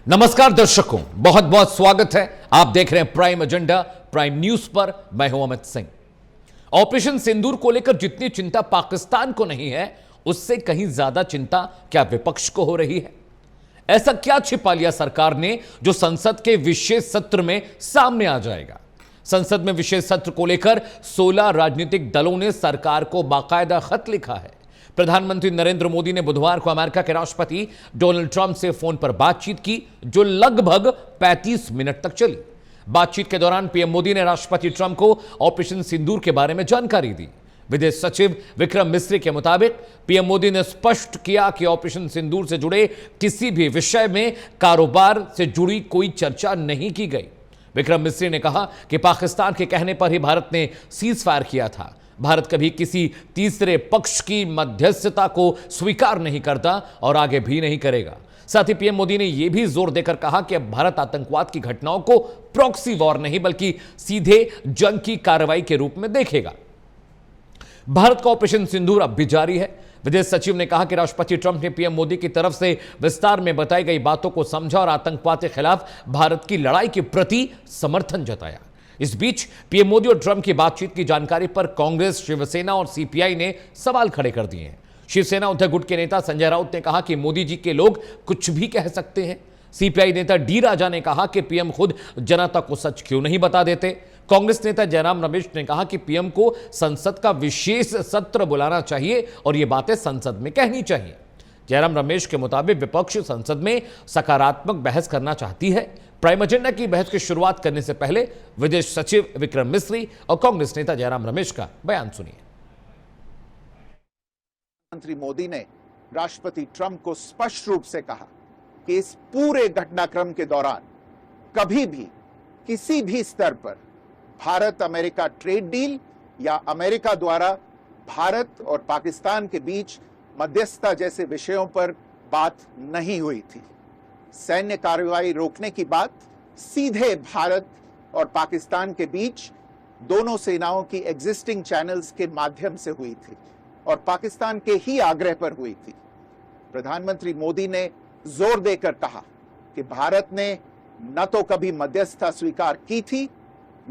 नमस्कार दर्शकों, बहुत बहुत स्वागत है। आप देख रहे हैं प्राइम एजेंडा, प्राइम न्यूज पर। मैं हूं अमित सिंह। ऑपरेशन सिंदूर को लेकर जितनी चिंता पाकिस्तान को नहीं है, उससे कहीं ज्यादा चिंता क्या विपक्ष को हो रही है? ऐसा क्या छिपा लिया सरकार ने जो संसद के विशेष सत्र में सामने आ जाएगा? संसद में विशेष सत्र को लेकर 16 राजनीतिक दलों ने सरकार को बाकायदा खत लिखा है। प्रधानमंत्री नरेंद्र मोदी ने बुधवार को अमेरिका के राष्ट्रपति डोनाल्ड ट्रंप से फोन पर बातचीत की, जो लगभग 35 मिनट तक चली। बातचीत के दौरान पीएम मोदी ने राष्ट्रपति ट्रंप को ऑपरेशन सिंदूर के बारे में जानकारी दी। विदेश सचिव विक्रम मिस्री के मुताबिक पीएम मोदी ने स्पष्ट किया कि ऑपरेशन सिंदूर से जुड़े किसी भी विषय में कारोबार से जुड़ी कोई चर्चा नहीं की गई। विक्रम मिस्री ने कहा कि पाकिस्तान के कहने पर ही भारत ने सीज फायर किया था। भारत कभी किसी तीसरे पक्ष की मध्यस्थता को स्वीकार नहीं करता और आगे भी नहीं करेगा। साथ ही पीएम मोदी ने यह भी जोर देकर कहा कि अब भारत आतंकवाद की घटनाओं को प्रॉक्सी वॉर नहीं बल्कि सीधे जंग की कार्रवाई के रूप में देखेगा। भारत का ऑपरेशन सिंदूर अब भी जारी है। विदेश सचिव ने कहा कि राष्ट्रपति ट्रंप ने पीएम मोदी की तरफ से विस्तार में बताई गई बातों को समझा और आतंकवाद के खिलाफ भारत की लड़ाई के प्रति समर्थन जताया। इस बीच पीएम मोदी और ट्रंप की बातचीत की जानकारी पर कांग्रेस, शिवसेना और सीपीआई ने सवाल खड़े कर दिए हैं। शिवसेना उद्धव गुट के नेता संजय राउत ने कहा कि मोदी जी के लोग कुछ भी कह सकते हैं। सीपीआई नेता डी राजा ने कहा कि पीएम खुद जनता को सच क्यों नहीं बता देते। कांग्रेस नेता जयराम रमेश ने कहा कि पीएम को संसद का विशेष सत्र बुलाना चाहिए और ये बातें संसद में कहनी चाहिए। जयराम रमेश के मुताबिक विपक्ष संसद में सकारात्मक बहस करना चाहती है। प्राइम एजेंडा की बहस की शुरुआत करने से पहले विदेश सचिव विक्रम मिस्री और कांग्रेस नेता जयराम रमेश का बयान सुनिए। प्रधानमंत्री मोदी ने राष्ट्रपति ट्रंप को स्पष्ट रूप से कहा कि इस पूरे घटनाक्रम के दौरान कभी भी किसी भी स्तर पर भारत अमेरिका ट्रेड डील या अमेरिका द्वारा भारत और पाकिस्तान के बीच मध्यस्थता जैसे विषयों पर बात नहीं हुई थी। सैन्य कार्रवाई रोकने की बात सीधे भारत और पाकिस्तान के बीच दोनों सेनाओं की एग्जिस्टिंग चैनल्स के माध्यम से हुई थी और पाकिस्तान के ही आग्रह पर हुई थी। प्रधानमंत्री मोदी ने जोर देकर कहा कि भारत ने न तो कभी मध्यस्थता स्वीकार की थी,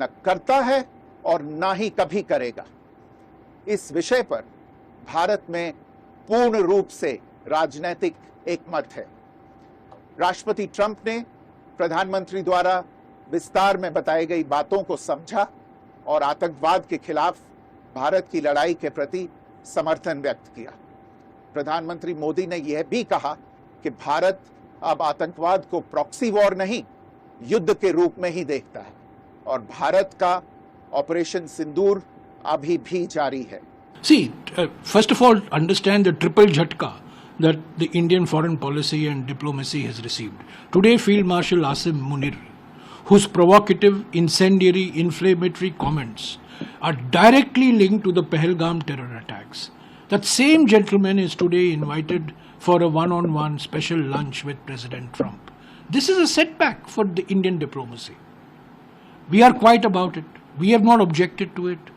न करता है और न ही कभी करेगा। इस विषय पर भारत में पूर्ण रूप से राजनीतिक एकमत है। राष्ट्रपति ट्रंप ने प्रधानमंत्री द्वारा विस्तार में बताई गई बातों को समझा और आतंकवाद के खिलाफ भारत की लड़ाई के प्रति समर्थन व्यक्त किया। प्रधानमंत्री मोदी ने यह भी कहा कि भारत अब आतंकवाद को प्रॉक्सी वॉर नहीं, युद्ध के रूप में ही देखता है और भारत का ऑपरेशन सिंदूर अभी भी जारी है। See, first of all, understand the triple jhatka that the Indian foreign policy and diplomacy has received. Today, Field Marshal Asim Munir, whose provocative, incendiary, inflammatory comments are directly linked to the Pahalgam terror attacks. That same gentleman is today invited for a one-on-one special lunch with President Trump. This is a setback for the Indian diplomacy. We are quiet about it. We have not objected to it.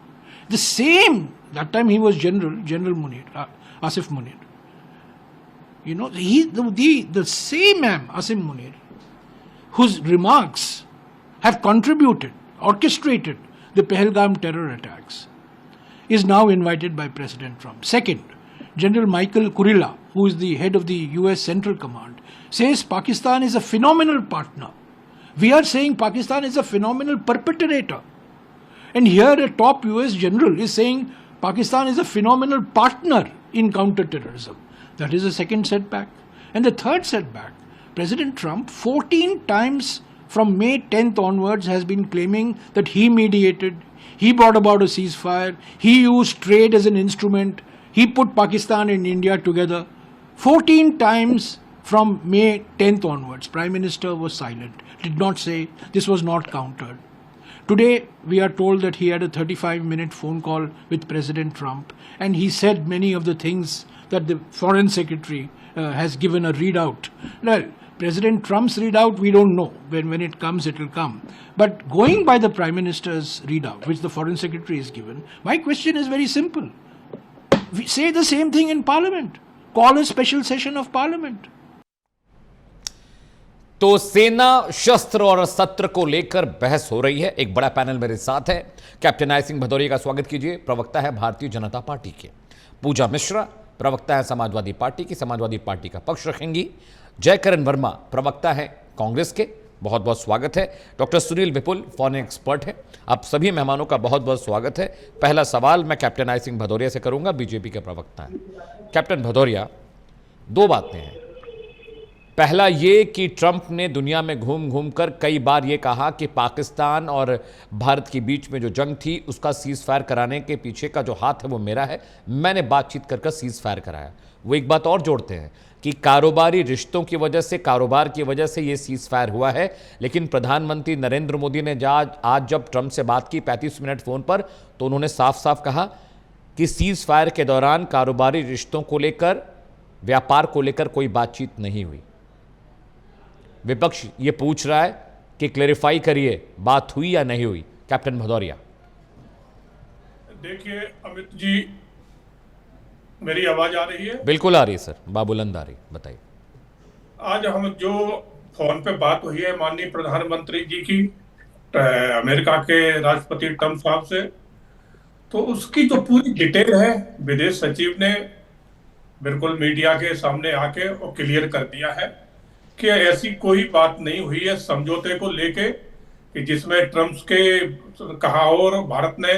The same, that time he was General Munir, Asif Munir. You know, the same man, Asim Munir, whose remarks have contributed, orchestrated the Pahalgam terror attacks, is now invited by President Trump. Second, General Michael Kurilla, who is the head of the US Central Command, says Pakistan is a phenomenal partner. We are saying Pakistan is a phenomenal perpetrator. And here a top US general is saying Pakistan is a phenomenal partner in counter-terrorism. That is the second setback. And the third setback, President Trump 14 times from May 10th onwards has been claiming that he mediated, he brought about a ceasefire, he used trade as an instrument, he put Pakistan and India together. 14 times from May 10th onwards, Prime Minister was silent, did not say, this was not countered. Today, we are told that he had a 35-minute phone call with President Trump and he said many of the things that the Foreign Secretary has given a readout. Well, President Trump's readout, we don't know. When it comes, it will come. But going by the Prime Minister's readout, which the Foreign Secretary has given, my question is very simple. We say the same thing in Parliament. Call a special session of Parliament. तो सेना शस्त्र और सत्र को लेकर बहस हो रही है। एक बड़ा पैनल मेरे साथ है। कैप्टन आई सिंह भदौरिया का स्वागत कीजिए। प्रवक्ता है भारतीय जनता पार्टी के। पूजा मिश्रा प्रवक्ता है समाजवादी पार्टी की, समाजवादी पार्टी का पक्ष रखेंगी। जयकरण वर्मा प्रवक्ता है कांग्रेस के, बहुत बहुत स्वागत है। डॉक्टर सुनील विपुल फॉरेन एक्सपर्ट है। आप सभी मेहमानों का बहुत बहुत स्वागत है। पहला सवाल मैं कैप्टन आई सिंह भदौरिया से करूंगा, बीजेपी के प्रवक्ता हैं। कैप्टन भदौरिया, दो बातें हैं। पहला ये कि ट्रंप ने दुनिया में घूम घूम कर कई बार ये कहा कि पाकिस्तान और भारत के बीच में जो जंग थी उसका सीज फायर कराने के पीछे का जो हाथ है वो मेरा है, मैंने बातचीत कर सीज फायर कराया। वो एक बात और जोड़ते हैं कि कारोबारी रिश्तों की वजह से, कारोबार की वजह से ये सीज फायर हुआ है। लेकिन प्रधानमंत्री नरेंद्र मोदी ने आज जब ट्रंप से बात की 35 मिनट फोन पर, तो उन्होंने साफ साफ कहा कि सीज फायर के दौरान कारोबारी रिश्तों को लेकर, व्यापार को लेकर कोई बातचीत नहीं हुई। विपक्ष ये पूछ रहा है कि क्लेरिफाई करिए, बात हुई या नहीं हुई। कैप्टन भदौरिया। देखिए अमित जी, मेरी आवाज आ रही है? बिल्कुल आ रही है सर, बाबुलंद आ रही, बताइए। आज हम जो फोन पे बात हुई है माननीय प्रधानमंत्री जी की अमेरिका के राष्ट्रपति ट्रंप साहब से, तो उसकी जो पूरी डिटेल है विदेश सचिव ने बिल्कुल मीडिया के सामने आके और क्लियर कर दिया है कि ऐसी कोई बात नहीं हुई है समझौते को लेके कि जिसमें ट्रंप के कहा हो और भारत ने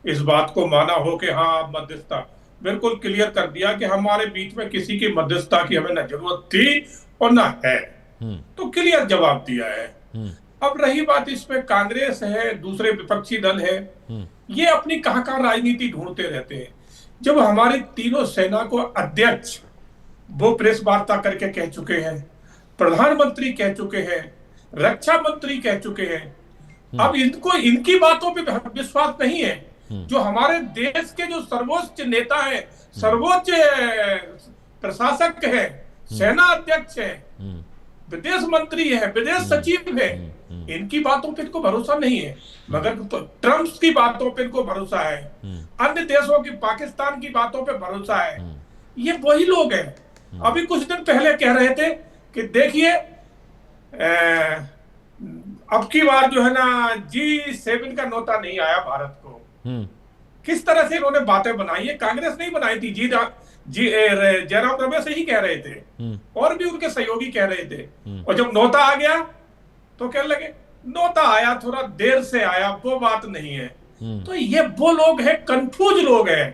इस बात को माना हो कि हाँ आप मध्यस्थता। बिल्कुल क्लियर कर दिया कि हमारे बीच में किसी की मध्यस्थता की हमें न जरूरत थी और न है। तो क्लियर जवाब दिया है। अब रही बात, इसमें कांग्रेस है, दूसरे विपक्षी दल है, ये अपनी कहां राजनीति ढूंढते रहते हैं। जब हमारे तीनों सेना को अध्यक्ष वो प्रेस वार्ता करके कह चुके हैं, प्रधानमंत्री कह चुके हैं, रक्षा मंत्री कह चुके हैं, अब इनको इनकी बातों पे विश्वास नहीं है। जो हमारे देश के जो सर्वोच्च नेता है, सर्वोच्च प्रशासक है, सेना अध्यक्ष है, विदेश मंत्री है, विदेश सचिव है, इनकी बातों पे इनको भरोसा नहीं है। मगर तो ट्रंप की बातों पे इनको भरोसा है, अन्य देशों की, पाकिस्तान की बातों पे भरोसा है। ये वही लोग हैं। अभी कुछ दिन पहले कह रहे थे कि देखिए अब की बार जो है ना G7 का नोता नहीं आया भारत को। किस तरह से इन्होंने बातें बनाई है, कांग्रेस नहीं बनाई थी, जयराम रमेश ही कह रहे थे और भी उनके सहयोगी कह रहे थे। और जब नोता आ गया तो कहने लगे नोता आया, थोड़ा देर से आया, वो बात नहीं है। तो ये वो लोग हैं, कंफ्यूज लोग हैं।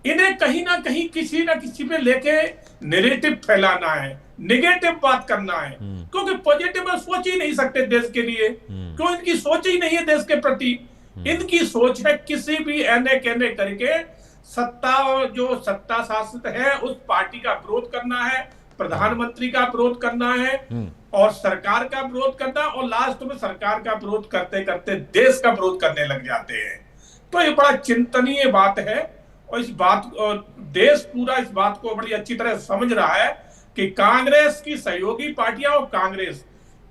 इन्हें कहीं ना कहीं किसी ना किसी पे लेके नैरेटिव फैलाना है, नेगेटिव बात करना है, क्योंकि पॉजिटिव सोच ही नहीं सकते देश के लिए। क्यों? इनकी सोच ही नहीं है देश के प्रति। इनकी सोच है किसी भी एने कहने करके सत्ता शासित है उस पार्टी का विरोध करना है, प्रधानमंत्री का विरोध करना है और सरकार का विरोध करना, और लास्ट में सरकार का विरोध करते करते देश का विरोध करने लग जाते हैं। तो ये बड़ा चिंतनीय बात है और इस बात देश पूरा इस बात को बड़ी अच्छी तरह समझ रहा है कि कांग्रेस की सहयोगी पार्टियां और कांग्रेस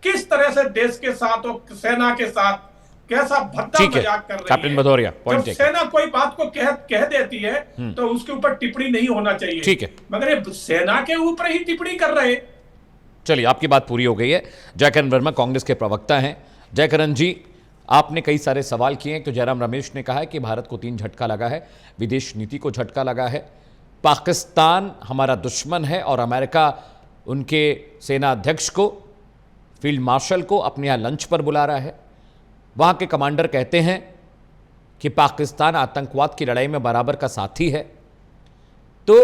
किस तरह से देश के साथ और सेना के साथ कैसा भद्दा मजाक कर रही कैप्टन भदौरिया, जब सेना कोई बात को कह देती है तो उसके ऊपर टिप्पणी नहीं होना चाहिए। ठीक है, मगर ये सेना के ऊपर ही टिप्पणी कर रहे। चलिए, आपकी बात पूरी हो गई है। जयकरण वर्मा कांग्रेस के प्रवक्ता हैं। जयकरण जी, आपने कई सारे सवाल किए हैं। तो जयराम रमेश ने कहा है कि भारत को 3 झटका लगा है, विदेश नीति को झटका लगा है, पाकिस्तान हमारा दुश्मन है और अमेरिका उनके सेना अध्यक्ष को, फील्ड मार्शल को अपने यहाँ लंच पर बुला रहा है। वहाँ के कमांडर कहते हैं कि पाकिस्तान आतंकवाद की लड़ाई में बराबर का साथी है। तो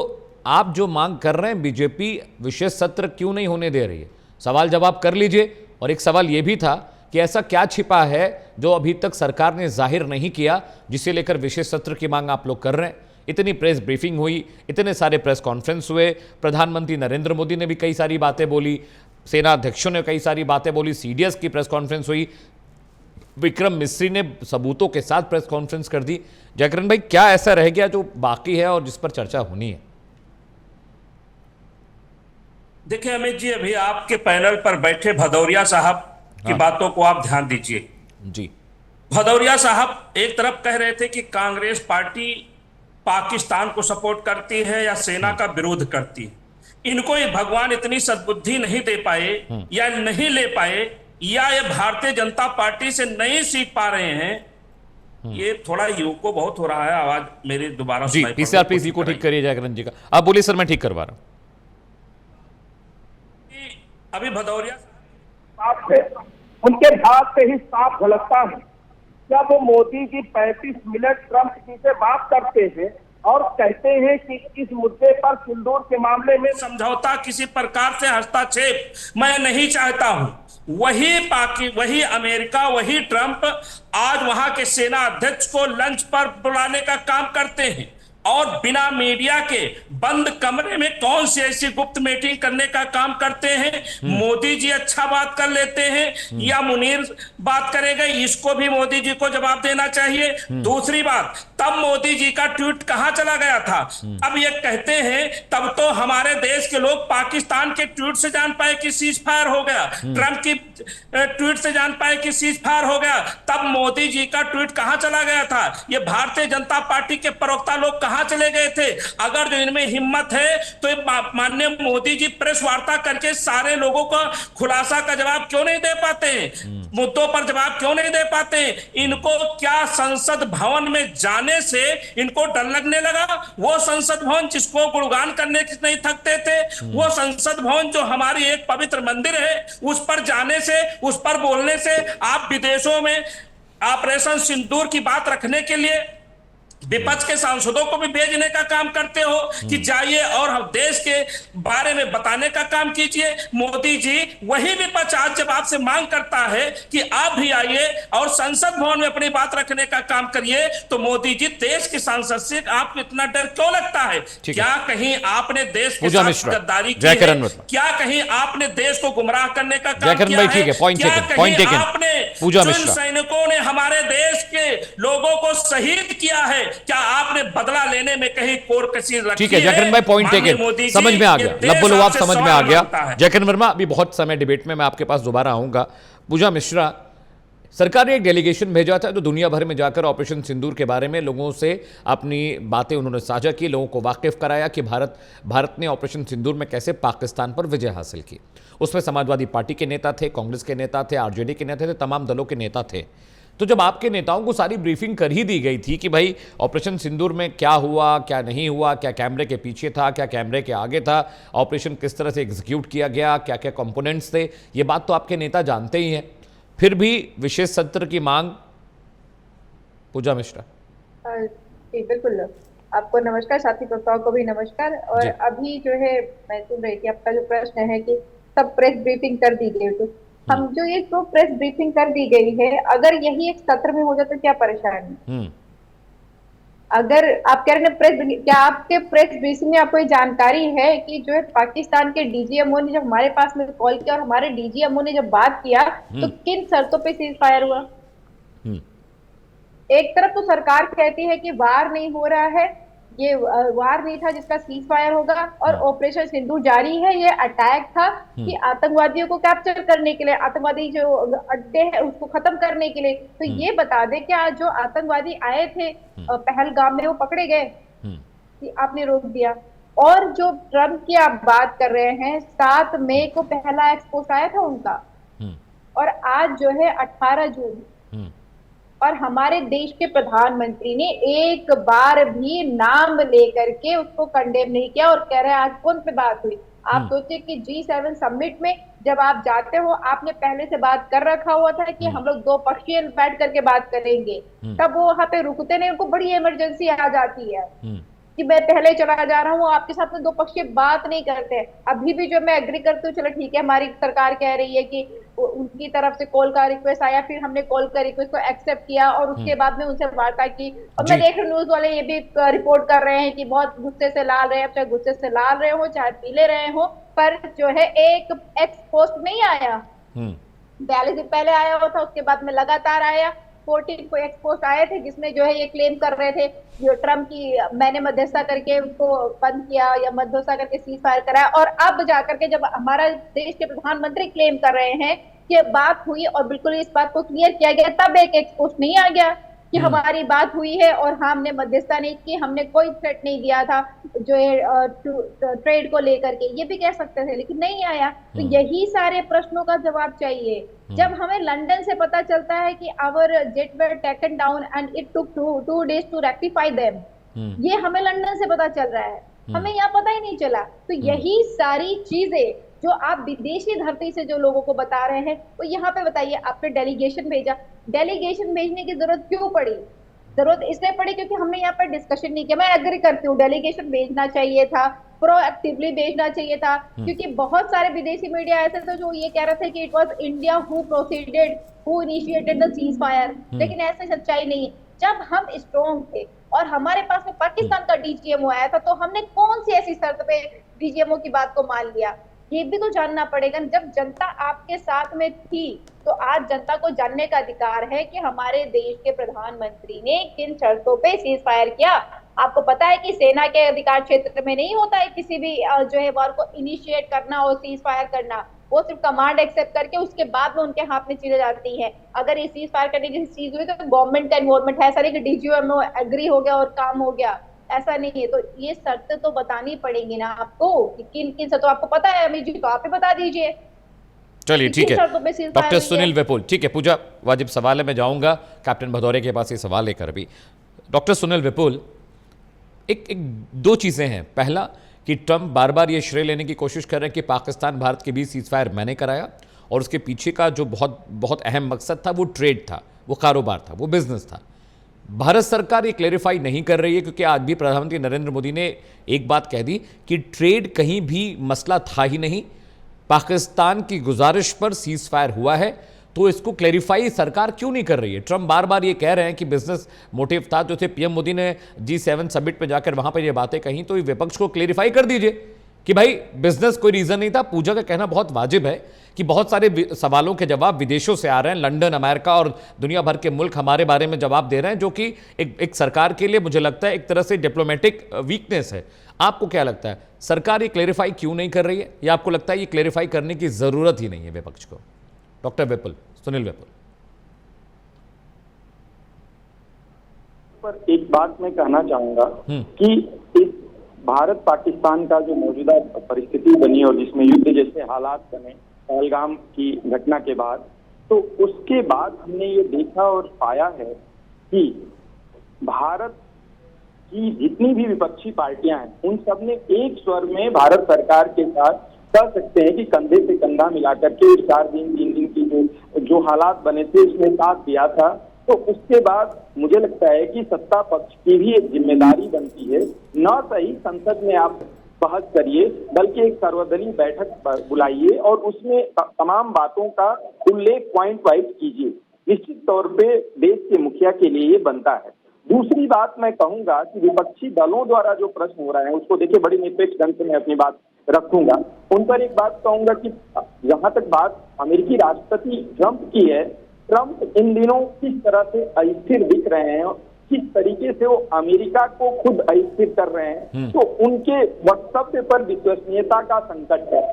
आप जो मांग कर रहे हैं, बीजेपी विशेष सत्र क्यों नहीं होने दे रही है? सवाल जवाब कर लीजिए। और एक सवाल यह भी था कि ऐसा क्या छिपा है जो अभी तक सरकार ने जाहिर नहीं किया, जिसे लेकर विशेष सत्र की मांग आप लोग कर रहे हैं? इतनी प्रेस ब्रीफिंग हुई, इतने सारे प्रेस कॉन्फ्रेंस हुए, प्रधानमंत्री नरेंद्र मोदी ने भी कई सारी बातें बोली, सेना अध्यक्षों ने कई सारी बातें बोली, CDS की प्रेस कॉन्फ्रेंस हुई, विक्रम मिस्री ने सबूतों के साथ प्रेस कॉन्फ्रेंस कर दी। जयकरण भाई, क्या ऐसा रह गया जो बाकी है और जिस पर चर्चा होनी है? देखिए अमित जी, अभी आपके पैनल पर बैठे भदौरिया साहब की बातों को आप ध्यान दीजिए जी। भदौरिया साहब एक तरफ कह रहे थे कि कांग्रेस पार्टी पाकिस्तान को सपोर्ट करती है या सेना का विरोध करती है। इनको ये भगवान इतनी सद्बुद्धि नहीं दे पाए या नहीं ले पाए, या ये भारतीय जनता पार्टी से नहीं सीख पा रहे हैं। ये थोड़ा युवक को बहुत हो रहा है। आवाज मेरी दोबारा जी, पीसीआर प्लीज को ठीक करिए जागरण जी का। आप बोलिए सर, मैं ठीक करवा रहा हूं। अभी भदौरिया से उनके भाव से ही साफ झलकता है। जब मोदी जी 35 मिनट ट्रंप जी से बात करते हैं और कहते हैं कि इस मुद्दे पर सिंदूर के मामले में समझौता, किसी प्रकार से हस्तक्षेप मैं नहीं चाहता हूं, वही अमेरिका, वही ट्रंप आज वहां के सेना अध्यक्ष को लंच पर बुलाने का काम करते हैं, और बिना मीडिया के बंद कमरे में कौन सी ऐसी गुप्त मीटिंग करने का काम करते हैं। मोदी जी अच्छा बात कर लेते हैं या मुनीर बात करेगा, इसको भी मोदी जी को जवाब देना चाहिए। दूसरी बात, तब मोदी जी का ट्वीट कहां चला गया था? अब ये कहते हैं तब तो हमारे देश के लोग पाकिस्तान के ट्वीट से जान पाए कि सीज फायर हो गया, ट्रंप की ट्वीट से जान पाए कि सीज फायर हो गया। तब मोदी जी का ट्वीट कहां चला गया था? ये भारतीय जनता पार्टी के प्रवक्ता लोग कहां चले गए थे? अगर जो इनमें हिम्मत है तो माननीय मोदी जी प्रेस वार्ता करके सारे लोगों को खुलासा का जवाब क्यों नहीं दे पाते हैं? मुद्दों पर जवाब क्यों नहीं दे पाते? इनको क्या संसद भवन में जाने से इनको डर लगने लगा? वो संसद भवन जिसको गुणगान करने से नहीं थकते थे, वो संसद भवन जो हमारी एक पवित्र मंदिर है, उस पर जाने से, उस पर बोलने से आप विदेशों में ऑपरेशन सिंदूर की बात रखने के लिए विपक्ष के सांसदों को भी भेजने का काम करते हो कि जाइए और हम देश के बारे में बताने का काम कीजिए। मोदी जी, वही विपक्ष आज जब आपसे मांग करता है कि आप भी आइए और संसद भवन में अपनी बात रखने का काम करिए, तो मोदी जी देश के सांसद से आपको इतना डर क्यों लगता है? क्या कहीं आपने देश के साथ गद्दारी की है? क्या कहीं आपने देश को गुमराह करने का काम किया है? क्या कहीं आपने जिन सैनिकों ने हमारे देश के लोगों को शहीद किया है, क्या आपने बदला लेने में कहीं कोर कसर रखी है? ठीक है जयकिरण भाई, पॉइंट टेकन, समझ में आ गया, लब्बो लुआब समझ में आ गया। जयकिरण वर्मा, अभी बहुत समय डिबेट में मैं आपके पास दोबारा आऊंगा। पूजा मिश्रा, सरकार ने एक डेलीगेशन भेजा था जो दुनिया भर में जाकर ऑपरेशन सिंदूर के बारे में लोगों से अपनी बातें उन्होंने साझा की, लोगों को वाकिफ कराया कि भारत ने ऑपरेशन सिंदूर में कैसे पाकिस्तान पर विजय हासिल की। उसमें समाजवादी पार्टी के नेता थे, कांग्रेस के नेता थे, आरजेडी के नेता थे, तमाम दलों के नेता थे। तो जब आपके नेताओं को सारी ब्रीफिंग कर ही दी गई थी कि भाई ऑपरेशन सिंदूर में क्या हुआ, क्या नहीं हुआ, क्या कैमरे के पीछे था, क्या कैमरे के आगे था, ऑपरेशन किस तरह से एग्जीक्यूट किया गया, क्या क्या कंपोनेंट्स थे, ये बात तो आपके नेता जानते ही हैं, फिर भी विशेष सत्र की मांग। पूजा मिश्रा जी बिल्कुल, आपको नमस्कार, साथी प्रवक्ताओं को भी नमस्कार। और अभी जो है मैं सुन रही थी आपका जो प्रश्न है कि सब प्रेस ब्रीफिंग कर दी गई, तो हम जो ये तो प्रेस ब्रीफिंग कर दी गई है, अगर यही एक सत्र में हो जाए तो क्या परेशानी? अगर आप कह रहे हैं क्या आपके प्रेस ब्रीफिंग में आपको ये जानकारी है कि जो है पाकिस्तान के डीजीएमओ ने जब हमारे पास में कॉल किया और हमारे डीजीएमओ ने जब बात किया तो किन शर्तों पे सीज फायर हुआ? एक तरफ तो सरकार कहती है कि वार नहीं हो रहा है, ये वार नहीं था जिसका सीज फायर होगा, और ऑपरेशन सिंदूर जारी है, ये अटैक था कि आतंकवादियों को कैप्चर करने के लिए, आतंकवादी जो अड्डे हैं उसको खत्म करने के लिए। तो ये बता दे क्या जो आतंकवादी आए थे पहलगाम में वो पकड़े गए कि आपने रोक दिया? और जो ट्रंप की आप बात कर रहे हैं, 7 मई को पहला एक्सपोज आया था उनका, और आज जो है 18 जून, और हमारे देश के प्रधानमंत्री ने एक बार भी नाम लेकर के उसको कंडेम नहीं किया और कह रहे हैं आज फोन पे बात हुई। आप सोचिए कि G7 समिट में जब आप जाते हो, आपने पहले से बात कर रखा हुआ था कि हम लोग दो पक्षीय बैठ करके बात करेंगे, तब वो वहां पे रुकते नहीं, उनको बड़ी इमरजेंसी आ जाती है कि मैं पहले चला जा रहा हूँ, आपके साथ में दो पक्षीय बात नहीं करते। अभी भी जो मैं एग्री करती हूँ, चलो ठीक है, हमारी सरकार कह रही है कि उनकी तरफ से कॉल का रिक्वेस्ट आया, फिर हमने कॉल का रिक्वेस्ट को एक्सेप्ट किया और उसके बाद में उनसे वार्ता की। और मैं देख रही न्यूज वाले ये भी रिपोर्ट कर रहे हैं कि बहुत गुस्से से लाल रहे हैं, चाहे गुस्से से लाल रहे हो चाहे पीले रहे हो, पर जो है एक एक्स पोस्ट नहीं आया, 42 दिन पहले आया हुआ था, उसके बाद में लगातार आया, 14 को एक्स पोस्ट आए थे जिसमें जो है ये क्लेम कर रहे थे जो ट्रम्प की मैंने मध्यस्थता करके उसको बंद किया या मध्यस्थता करके सीज फायर कराया। और अब जाकर के जब हमारा देश के प्रधानमंत्री क्लेम कर रहे हैं कि बात हुई और बिल्कुल इस बात को क्लियर किया गया, तब एक एक्स पोस्ट नहीं आ गया। कि हमारी बात हुई है और हमने मध्यस्थता नहीं की, हमने कोई थ्रेट नहीं दिया था जो है ट्रेड को लेकर के, ये भी कह सकते थे, लेकिन नहीं आया। तो यही सारे प्रश्नों का जवाब चाहिए। जब हमें लंदन से पता चलता है कि our jet were taken down and it took 2 days to rectify them, ये हमें लंदन से पता चल रहा है, हमें यहाँ पता ही नहीं चला। तो यही सारी चीजें जो आप विदेशी धरती से जो लोगों को बता रहे हैं, वो यहाँ पे बताइए। आपने डेलीगेशन भेजा, डेलीगेशन भेजने की जरूरत क्यों पड़ी? जरूरत इसलिए पड़ी क्योंकि हमने यहाँ पर डिस्कशन नहीं किया। मैं एग्री करती हूँ, डेलीगेशन भेजना चाहिए था, प्रोएक्टिवली भेजना चाहिए था, क्योंकि बहुत सारे विदेशी मीडिया ऐसे थे जो ये कह रहे थे कि it was India who proceeded, who initiated the cease fire, लेकिन ऐसे सच्चाई नहीं है। जब हम स्ट्रॉन्ग थे और हमारे पास में पाकिस्तान का डीजीएमओ आया था, तो हमने कौन सी ऐसी शर्त पे डीजीएमओ की बात को मान लिया? ये भी तो जानना पड़ेगा। जब जनता आपके साथ में थी, तो आज जनता को जानने का अधिकार है कि हमारे देश के प्रधानमंत्री ने किन शर्तों पे सीज फायर किया। आपको पता है कि सेना के अधिकार क्षेत्र में नहीं होता है किसी भी जो है वार को इनिशिएट करना और सीज फायर करना, वो सिर्फ कमांड एक्सेप्ट करके उसके बाद में उनके हाथ में चीजें जाती हैं। अगर ये सीज फायर करने की चीज हुई तो गवर्नमेंट का इन्वॉल्वमेंट है, ऐसा नहीं कि डीजीएमओ एग्री हो गया और काम हो गया, ऐसा नहीं है। तो ये शर्तें तो बतानी पड़ेगी ना आपको कि किन किन शर्तों, आपको पता है अमित जी, तो आप ही बता दीजिए। चलिए ठीक है, डॉक्टर सुनील विपुल। ठीक है पूजा, वाजिब सवाल है, मैं जाऊंगा कैप्टन भदौरे के पास ये सवाल लेकर भी। डॉक्टर सुनील विपुल, एक दो चीजें हैं। पहला कि ट्रंप बार बार ये श्रेय लेने की कोशिश कर रहे हैं कि पाकिस्तान भारत के बीच सीज फायर मैंने कराया, और उसके पीछे का जो बहुत अहम मकसद था वो ट्रेड था, वो कारोबार था, वो बिजनेस था। भारत सरकार ये क्लैरिफाई नहीं कर रही है, क्योंकि आज भी प्रधानमंत्री नरेंद्र मोदी ने एक बात कह दी कि ट्रेड कहीं भी मसला था ही नहीं, पाकिस्तान की गुजारिश पर सीज फायर हुआ है। तो इसको क्लैरिफाई सरकार क्यों नहीं कर रही है? ट्रंप बार बार ये कह रहे हैं कि बिजनेस मोटिव था। जो थे पीएम मोदी ने G7 समिट पे जाकर वहां पर ये बातें कही, तो विपक्ष को क्लैरिफाई कर दीजिए कि भाई बिजनेस कोई रीजन नहीं था। पूजा का कहना बहुत वाजिब है कि बहुत सारे सवालों के जवाब विदेशों से आ रहे हैं, लंदन, अमेरिका और दुनिया भर के मुल्क हमारे बारे में जवाब दे रहे हैं, जो कि एक सरकार के लिए मुझे लगता है एक तरह से डिप्लोमेटिक वीकनेस है। आपको क्या लगता है, सरकार ये क्लैरिफाई क्यों नहीं कर रही है, या आपको लगता है ये क्लैरिफाई करने की जरूरत ही नहीं है विपक्ष को? डॉक्टर विपुल, सुनील विपुल। पर एक बात मैं कहना चाहूंगा कि इस भारत पाकिस्तान का जो मौजूदा परिस्थिति बनी और जिसमें युद्ध जैसे हालात बने पहलगाम की घटना के बाद, तो उसके बाद हमने ये देखा और पाया है कि भारत की जितनी भी विपक्षी पार्टियां हैं, उन सब ने एक स्वर में भारत सरकार के साथ कह सकते हैं कि कंधे से कंधा मिलाकर के 4 दिन 3 दिन की जो हालात बने थे उसमें साथ दिया था। तो उसके बाद मुझे लगता है कि सत्ता पक्ष की भी एक जिम्मेदारी बनती है, न सही संसद में आप बहस करिए, बल्कि एक सर्वदलीय बैठक बुलाइए और उसमें तमाम बातों का उल्लेख पॉइंट वाइज कीजिए। निश्चित तौर पे देश के मुखिया के लिए ये बनता है। दूसरी बात मैं कहूंगा कि विपक्षी दलों द्वारा जो प्रश्न हो रहे हैं उसको देखिए, बड़ी निरपेक्ष ढंग से मैं अपनी बात रखूंगा। उन पर एक बात कहूंगा कि जहां तक बात अमेरिकी राष्ट्रपति ट्रंप की है, ट्रंप इन दिनों किस तरह से अस्थिर दिख रहे हैं, किस तरीके से वो अमेरिका को खुद अस्थिर कर रहे हैं, तो उनके वक्तव्य पर विश्वसनीयता का संकट है।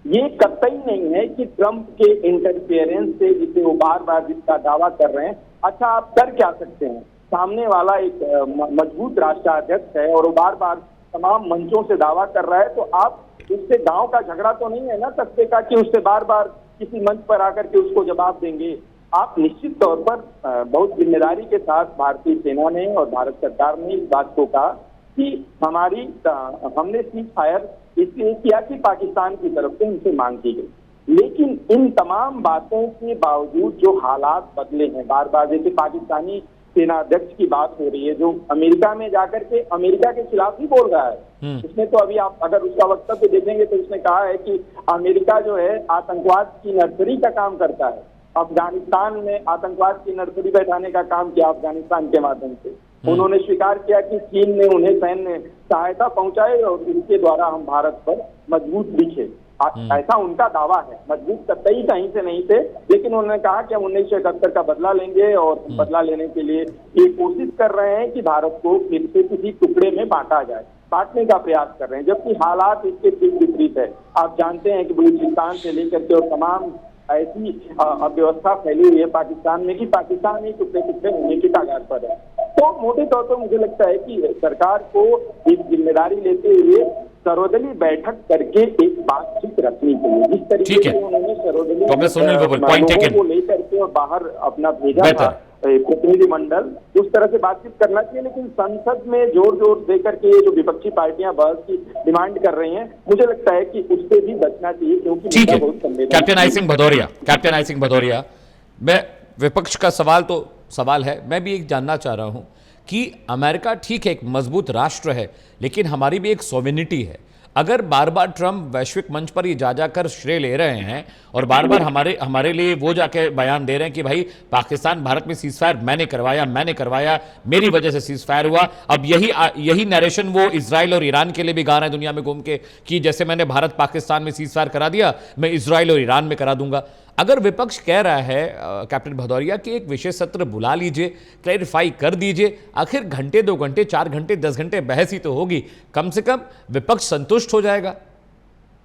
ये कतई नहीं है कि ट्रंप के इंटरफेरेंस से, जिसे वो बार बार जिसका दावा कर रहे हैं, अच्छा आप कर क्या सकते हैं? सामने वाला एक मजबूत राष्ट्राध्यक्ष है और वो बार बार तमाम मंचों से दावा कर रहा है, तो आप उससे गांव का झगड़ा तो नहीं है ना तख्ते का कि उससे बार बार किसी मंच पर आकर के उसको जवाब देंगे। आप निश्चित तौर पर बहुत जिम्मेदारी के साथ भारतीय सेना ने और भारत सरकार ने इस बात को कहा कि हमने सीज फायर इसलिए किया कि पाकिस्तान की तरफ से उनसे मांग की गई, लेकिन इन तमाम बातों के बावजूद जो हालात बदले हैं, बार बार जैसे पाकिस्तानी सेना अध्यक्ष की बात हो रही है जो अमेरिका में जाकर के अमेरिका के खिलाफ ही बोल रहा है। उसने तो अभी आप अगर उसका वक्तव्य देखेंगे तो उसने कहा है कि अमेरिका जो है आतंकवाद की नर्सरी का काम करता है, अफगानिस्तान में आतंकवाद की नर्सरी बैठाने का काम किया अफगानिस्तान के माध्यम से। उन्होंने स्वीकार किया कि चीन ने उन्हें सैन्य सहायता पहुंचाई और इसके द्वारा हम भारत पर मजबूत दिखे, ऐसा उनका दावा है। मजबूत कतई कहीं से नहीं थे, लेकिन उन्होंने कहा कि हम 1971 का बदला लेंगे और बदला लेने के लिए ये कोशिश कर रहे हैं कि भारत को फिर से किसी टुकड़े में बांटा जाए, बांटने का प्रयास कर रहे हैं, जबकि हालात इसके ठीक विपरीत है। आप जानते हैं कि बलूचिस्तान से लेकर के और तमाम ऐसी अव्यवस्था फैली हुई है पाकिस्तान में कि पाकिस्तान ही टुकड़े टुकड़े होने की कगार पर है। तो मोटे तौर पर मुझे लगता है कि सरकार को एक जिम्मेदारी लेते हुए सर्वदलीय बैठक करके एक बातचीत रखनी चाहिए। जिस तरीके से उन्होंने सर्वदलीय को लेकर के और बाहर अपना भेजा था प्रतिनिधिमंडल, उस तरह से बातचीत करना चाहिए। लेकिन संसद में जोर जोर देकर के जो विपक्षी पार्टियां बहस की डिमांड कर रही हैं, मुझे लगता है कि उससे भी बचना चाहिए, क्योंकि ठीक है। बहुत संवेदनशील। कैप्टन आई सिंह भदौरिया, मैं विपक्ष का सवाल तो सवाल है, मैं भी एक जानना चाह रहा हूं कि अमेरिका ठीक है एक मजबूत राष्ट्र है, लेकिन हमारी भी एक सॉवरेनिटी है। अगर बार बार ट्रंप वैश्विक मंच पर ये जा जाकर श्रेय ले रहे हैं और बार बार हमारे लिए वो जाके बयान दे रहे हैं कि भाई पाकिस्तान भारत में सीजफायर मैंने करवाया, मेरी वजह से सीजफायर हुआ, अब यही नरेशन वो इजराइल और ईरान के लिए भी गा रहे हैं दुनिया में घूम के कि जैसे मैंने भारत पाकिस्तान में सीजफायर करा दिया, मैं इजराइल और ईरान में करा दूंगा। अगर विपक्ष कह रहा है कैप्टन भदौरिया कि एक विशेष सत्र बुला लीजिए, क्लैरिफाई कर दीजिए, आखिर घंटे 2 घंटे 4 घंटे 10 घंटे बहस ही तो होगी, कम से कम विपक्ष संतुष्ट हो जाएगा।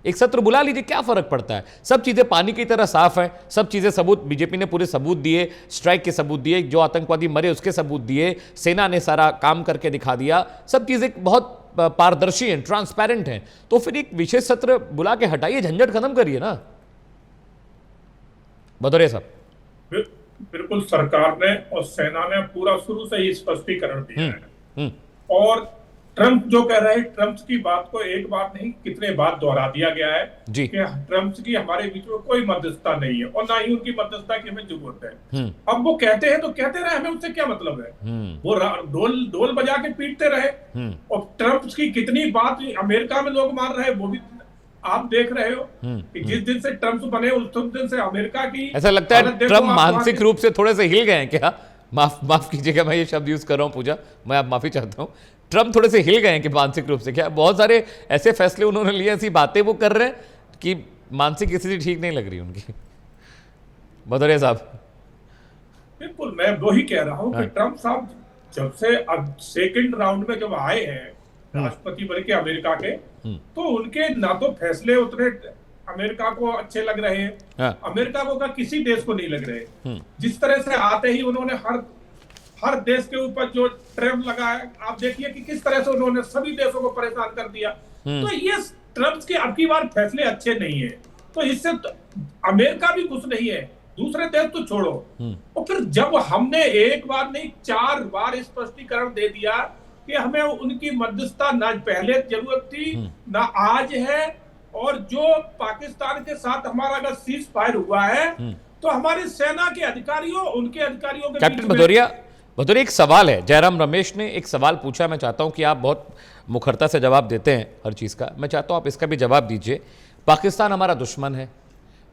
एक सत्र बुला लीजिए, क्या फर्क पड़ता है, सब चीजें पानी की तरह साफ है, सब चीजें सबूत, बीजेपी ने पूरे सबूत दिए, स्ट्राइक के सबूत दिए, जो आतंकवादी मरे उसके सबूत दिए, सेना ने सारा काम करके दिखा दिया, सब चीजें बहुत पारदर्शी हैं, ट्रांसपेरेंट हैं। तो फिर एक विशेष सत्र बुला के हटाइए, झंझट खत्म करिए ना भदौरिया साहब। बिल्कुल, सरकार ने और सेना ने पूरा शुरू से ही स्पष्टीकरण दिया है। और ट्रंप जो कह रहे हैं, ट्रंप की बात को एक बार नहीं कितने बार दोहरा दिया गया है कि ट्रंप की हमारे बीच में कोई मध्यस्थता नहीं है और ना ही उनकी मध्यस्थता की हमें जरूरत है। अब वो कहते हैं तो कहते रहे, हमें उससे क्या मतलब है। वो ढोल बजा के पीटते रहे। और ट्रंप की कितनी बात अमेरिका में लोग मान रहे हैं, वो भी आप देख रहे हो कि जिस दिन से ट्रंप बने उस दिन से अमेरिका की, ऐसा लगता है ट्रंप मानसिक रूप से थोड़े से हिल गए हैं क्या? माफ कीजिएगा, मैं ये शब्द यूज कर रहा हूं पूजा, मैं आप माफी चाहता हूं। ट्रंप थोड़े से हिल गए हैं कि मानसिक रूप से? क्या बहुत सारे ऐसे फैसले उन्होंने लिए, ऐसी बातें वो कर रहे हैं कि मानसिक स्थिति ठीक नहीं लग रही उनकी। भदौरिया साहब। बिल्कुल, मैं वो ही कह रहा हूं कि ट्रंप साहब जब से अब सेकंड राउंड में जब आए हैं राष्ट्रपति बन के अमेरिका के, तो उनके ना तो फैसले उतने अमेरिका को अच्छे लग रहे हैं, अमेरिका को किसी देश को नहीं लग रहे। जिस तरह से आते ही उन्होंने हर देश के ऊपर जो ट्रैप लगाया, आप देखिए कि किस तरह से उन्होंने सभी देशों को परेशान कर दिया। तो ये ट्रंप के अब की बार फैसले अच्छे नहीं है, तो इससे तो अमेरिका भी खुश नहीं है, दूसरे देश तो छोड़ो। और फिर जब हमने एक बार नहीं 4 बार स्पष्टीकरण दे दिया कि हमें उनकी मध्यस्थता ना पहले जरूरत थी ना आज है, और जो पाकिस्तान के साथ हमारा अगर सीज फायर हुआ है तो हमारी सेना के अधिकारियों उनके अधिकारियों के कैप्टन भदौरिया एक सवाल है, जयराम रमेश ने एक सवाल पूछा, मैं चाहता हूं कि आप बहुत मुखरता से जवाब देते हैं हर चीज का, मैं चाहता हूं आप इसका भी जवाब दीजिए। पाकिस्तान हमारा दुश्मन है,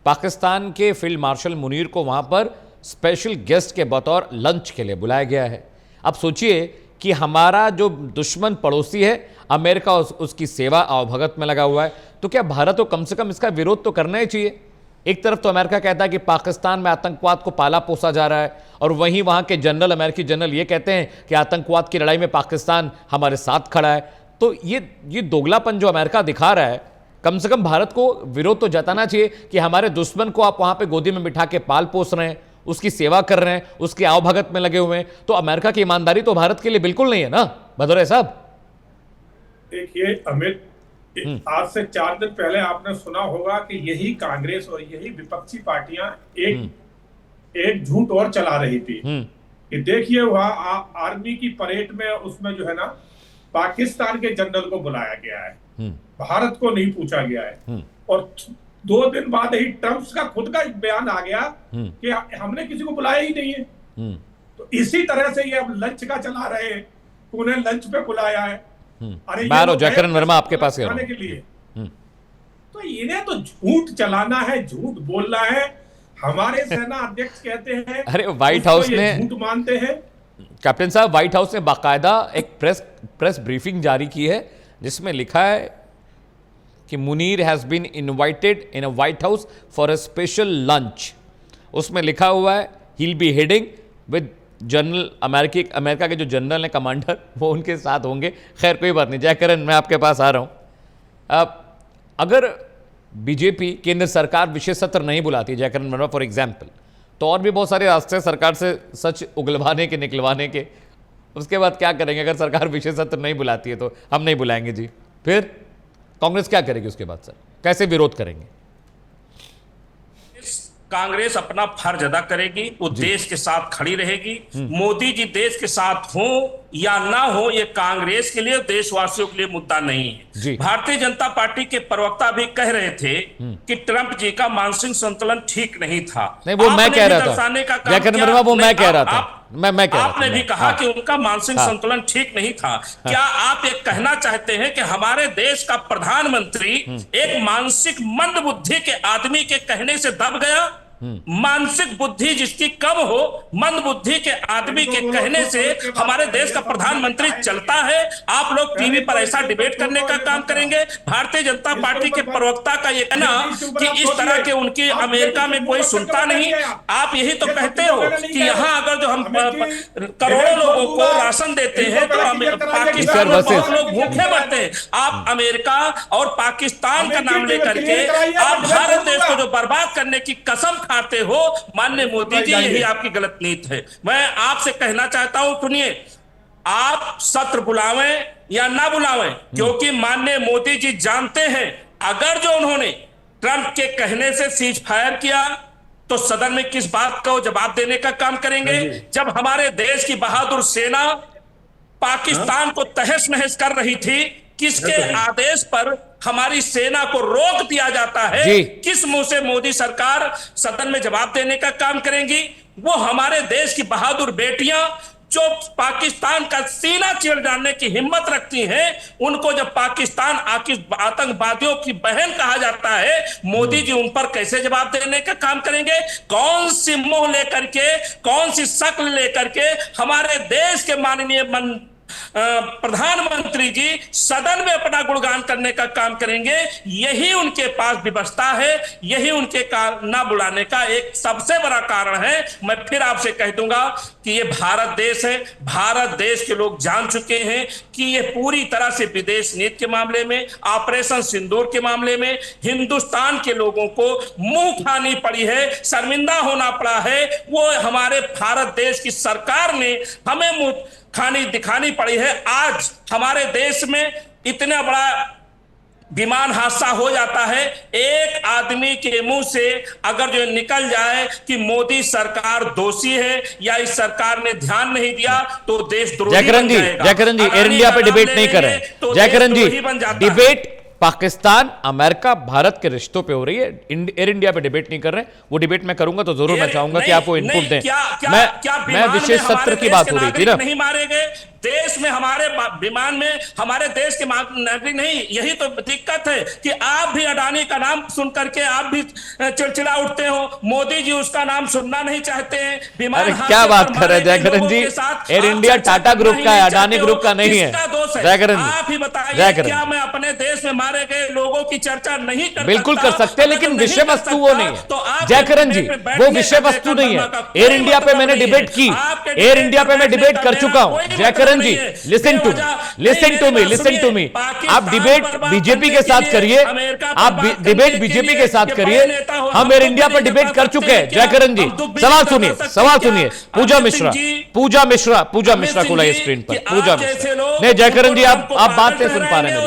पाकिस्तान के फील्ड मार्शल मुनीर को वहां पर स्पेशल गेस्ट के बतौर लंच के लिए बुलाया गया है। अब सोचिए कि हमारा जो दुश्मन पड़ोसी है अमेरिका उसकी सेवा आवभगत में लगा हुआ है, तो क्या भारत को कम से कम इसका विरोध तो करना ही चाहिए। एक तरफ तो अमेरिका कहता है कि पाकिस्तान में आतंकवाद को पाला पोसा जा रहा है, और वहीं वहां के जनरल, अमेरिकी जनरल ये कहते हैं कि आतंकवाद की लड़ाई में पाकिस्तान हमारे साथ खड़ा है। तो ये दोगलापन जो अमेरिका दिखा रहा है, कम से कम भारत को विरोध तो जताना चाहिए कि हमारे दुश्मन को आप वहां पे गोदी में बिठा के पाल पोस रहे हैं, उसकी सेवा कर रहे हैं, उसके आवभगत में लगे हुए हैं, तो अमेरिका की ईमानदारी तो भारत के लिए बिल्कुल नहीं है ना भदौरिया साहब। देखिए आज से 4 दिन पहले आपने सुना होगा कि यही कांग्रेस और यही विपक्षी पार्टियां एक झूठ और चला रही थी कि देखिए वहां आर्मी की परेड में उसमें जो है ना पाकिस्तान के जनरल को बुलाया गया है, भारत को नहीं पूछा गया है। और 2 दिन बाद ही ट्रंप का खुद का एक बयान आ गया कि हमने किसी को बुलाया ही नहीं है। तो इसी तरह से ये अब लंच का चला रहे हैं, उन्हें लंच पे बुलाया है। अरे जयकरण वर्मा आपके पास खाने के लिए, तो इन्हें तो झूठ चलाना है, झूठ बोलना है। हमारे सेना अध्यक्ष कहते हैं, अरे व्हाइट हाउस ने झूठ मानते हैं। कैप्टन साहब, व्हाइट हाउस ने बाकायदा एक प्रेस ब्रीफिंग जारी की है जिसमें लिखा है कि Munir has been invited in a White House for a special lunch. उसमें लिखा हुआ है he will be heading with general America के जो जनरल हैं, कमांडर, वो उनके साथ होंगे। खैर कोई बात नहीं, जयकरण मैं आपके पास आ रहा हूँ। अगर बीजेपी केंद्र सरकार विशेष सत्र नहीं बुलाती, जयकरण वर्मा फॉर एग्जाम्पल, तो और भी बहुत सारे रास्ते हैं सरकार से सच उगलवाने के, निकलवाने के। उसके बाद क्या करेंगे? अगर सरकार विशेष सत्र नहीं बुलाती है तो हम नहीं बुलाएंगे जी, फिर कांग्रेस क्या करेगी उसके बाद? सर कैसे विरोध करेंगे? कांग्रेस अपना फर्ज अदा करेगी, वो देश के साथ खड़ी रहेगी। मोदी जी देश के साथ हो या ना हो, ये कांग्रेस के लिए, देशवासियों के लिए मुद्दा नहीं है। भारतीय जनता पार्टी के प्रवक्ता भी कह रहे थे कि ट्रंप जी का मानसिक संतुलन ठीक नहीं था। नहीं, वो मैं कह रहा था, जयकरण वर्मा, वो मैं कह रहा था, मैं कह रहा था। आपने भी कहा कि उनका मानसिक संतुलन ठीक नहीं था। क्या आप ये कहना चाहते हैं कि हमारे देश का प्रधानमंत्री एक मानसिक मंद बुद्धि के आदमी के कहने से दब गया? मानसिक बुद्धि जिसकी कम हो, मंद बुद्धि के आदमी के कहने से हमारे देश का प्रधानमंत्री चलता है? आप लोग टीवी पर ऐसा डिबेट करने का काम करेंगे? भारतीय जनता पार्टी के प्रवक्ता का ये कहना कि इस तरह के उनकी अमेरिका में कोई सुनता नहीं। आप यही तो कहते हो कि यहाँ अगर जो हम करोड़ों लोगों को राशन देते हैं तो पाकिस्तान में बहुत लोग भूखे मरते हैं। आप अमेरिका और पाकिस्तान का नाम लेकर के आप भारत देश को जो बर्बाद करने की कसम खाते हो, माननीय मोदी जी, यही आपकी गलत नीति है। मैं आपसे कहना चाहता हूं, सुनिए, आप सत्र बुलावें या ना बुलावें, क्योंकि माननीय मोदी जी जानते हैं अगर जो उन्होंने ट्रंप के कहने से सीज फायर किया तो सदन में किस बात का जवाब देने का काम करेंगे? जब हमारे देश की बहादुर सेना पाकिस्तान को तहस नहस कर रही थी, किसके आदेश पर हमारी सेना को रोक दिया जाता है? किस मुंह से मोदी सरकार सदन में जवाब देने का काम करेंगी? वो हमारे देश की बहादुर बेटियां जो पाकिस्तान का सीना चीर डालने की हिम्मत रखती हैं, उनको जब पाकिस्तान आतंकवादियों की बहन कहा जाता है, मोदी जी उन पर कैसे जवाब देने का काम करेंगे? कौन सी मुंह लेकर के, कौन सी शक्ल लेकर के हमारे देश के माननीय प्रधानमंत्री जी सदन में अपना गुणगान करने का काम करेंगे? यही उनके पास व्यवस्था है, यही उनके ना बुलाने का एक सबसे बड़ा कारण है। मैं फिर आपसे कह दूंगा कि ये भारत देश है। भारत देश के लोग जान चुके हैं कि ये पूरी तरह से विदेश नीति के मामले में, ऑपरेशन सिंदूर के मामले में हिंदुस्तान के लोगों को मुंह खानी पड़ी है, शर्मिंदा होना पड़ा है। वो हमारे भारत देश की सरकार ने हमें मुंह खानी दिखानी पड़ी है। आज हमारे देश में इतना बड़ा विमान हादसा हो जाता है, एक आदमी के मुंह से अगर जो निकल जाए कि मोदी सरकार दोषी है या इस सरकार ने ध्यान नहीं दिया तो देश द्रोही बन जाएगा। जयकरण जी एयर इंडिया पे डिबेट नहीं करें। जयकरण जी, डिबेट पाकिस्तान, अमेरिका, भारत के रिश्तों पे हो रही है, एयर इंडिया पे डिबेट नहीं कर रहे। वो डिबेट मैं करूंगा तो जरूर मैं चाहूंगा कि आप वो इनपुट दें। मैं विशेष सत्र की बात हो रही थी ना, नहीं मारे गए देश में, हमारे विमान में हमारे देश के नागरिक नहीं। यही तो दिक्कत है कि आप भी अडानी का नाम सुन करके आप भी चिड़चिड़ा उठते हो, मोदी जी उसका नाम सुनना नहीं चाहते हैं। विमान क्या बात कर रहे हैं जयकरण जी? एयर इंडिया टाटा ग्रुप का है, अडानी ग्रुप का नहीं है। जयकरण जी आप ही बताइए, क्या मैं अपने देश में मारे गए लोगों की चर्चा नहीं कर? बिल्कुल कर सकते हैं, लेकिन विषय वस्तु वो नहीं है। जयकरण जी, वो विषय वस्तु नहीं है। एयर इंडिया पे मैंने डिबेट की, एयर इंडिया पे मैं डिबेट कर चुका हूं। जयकरण जी, लिसन टू मी। आप डिबेट बीजेपी के साथ करिए, आप डिबेट बीजेपी के साथ करिए। हम एयर इंडिया पर डिबेट कर चुके हैं। जयकरण जी, सवाल सुनिए। पूजा मिश्रा को लाइए स्क्रीन पर। पूजा मिश्रा, नहीं जयकरण जी, आप बात नहीं सुन पा रहे हैं,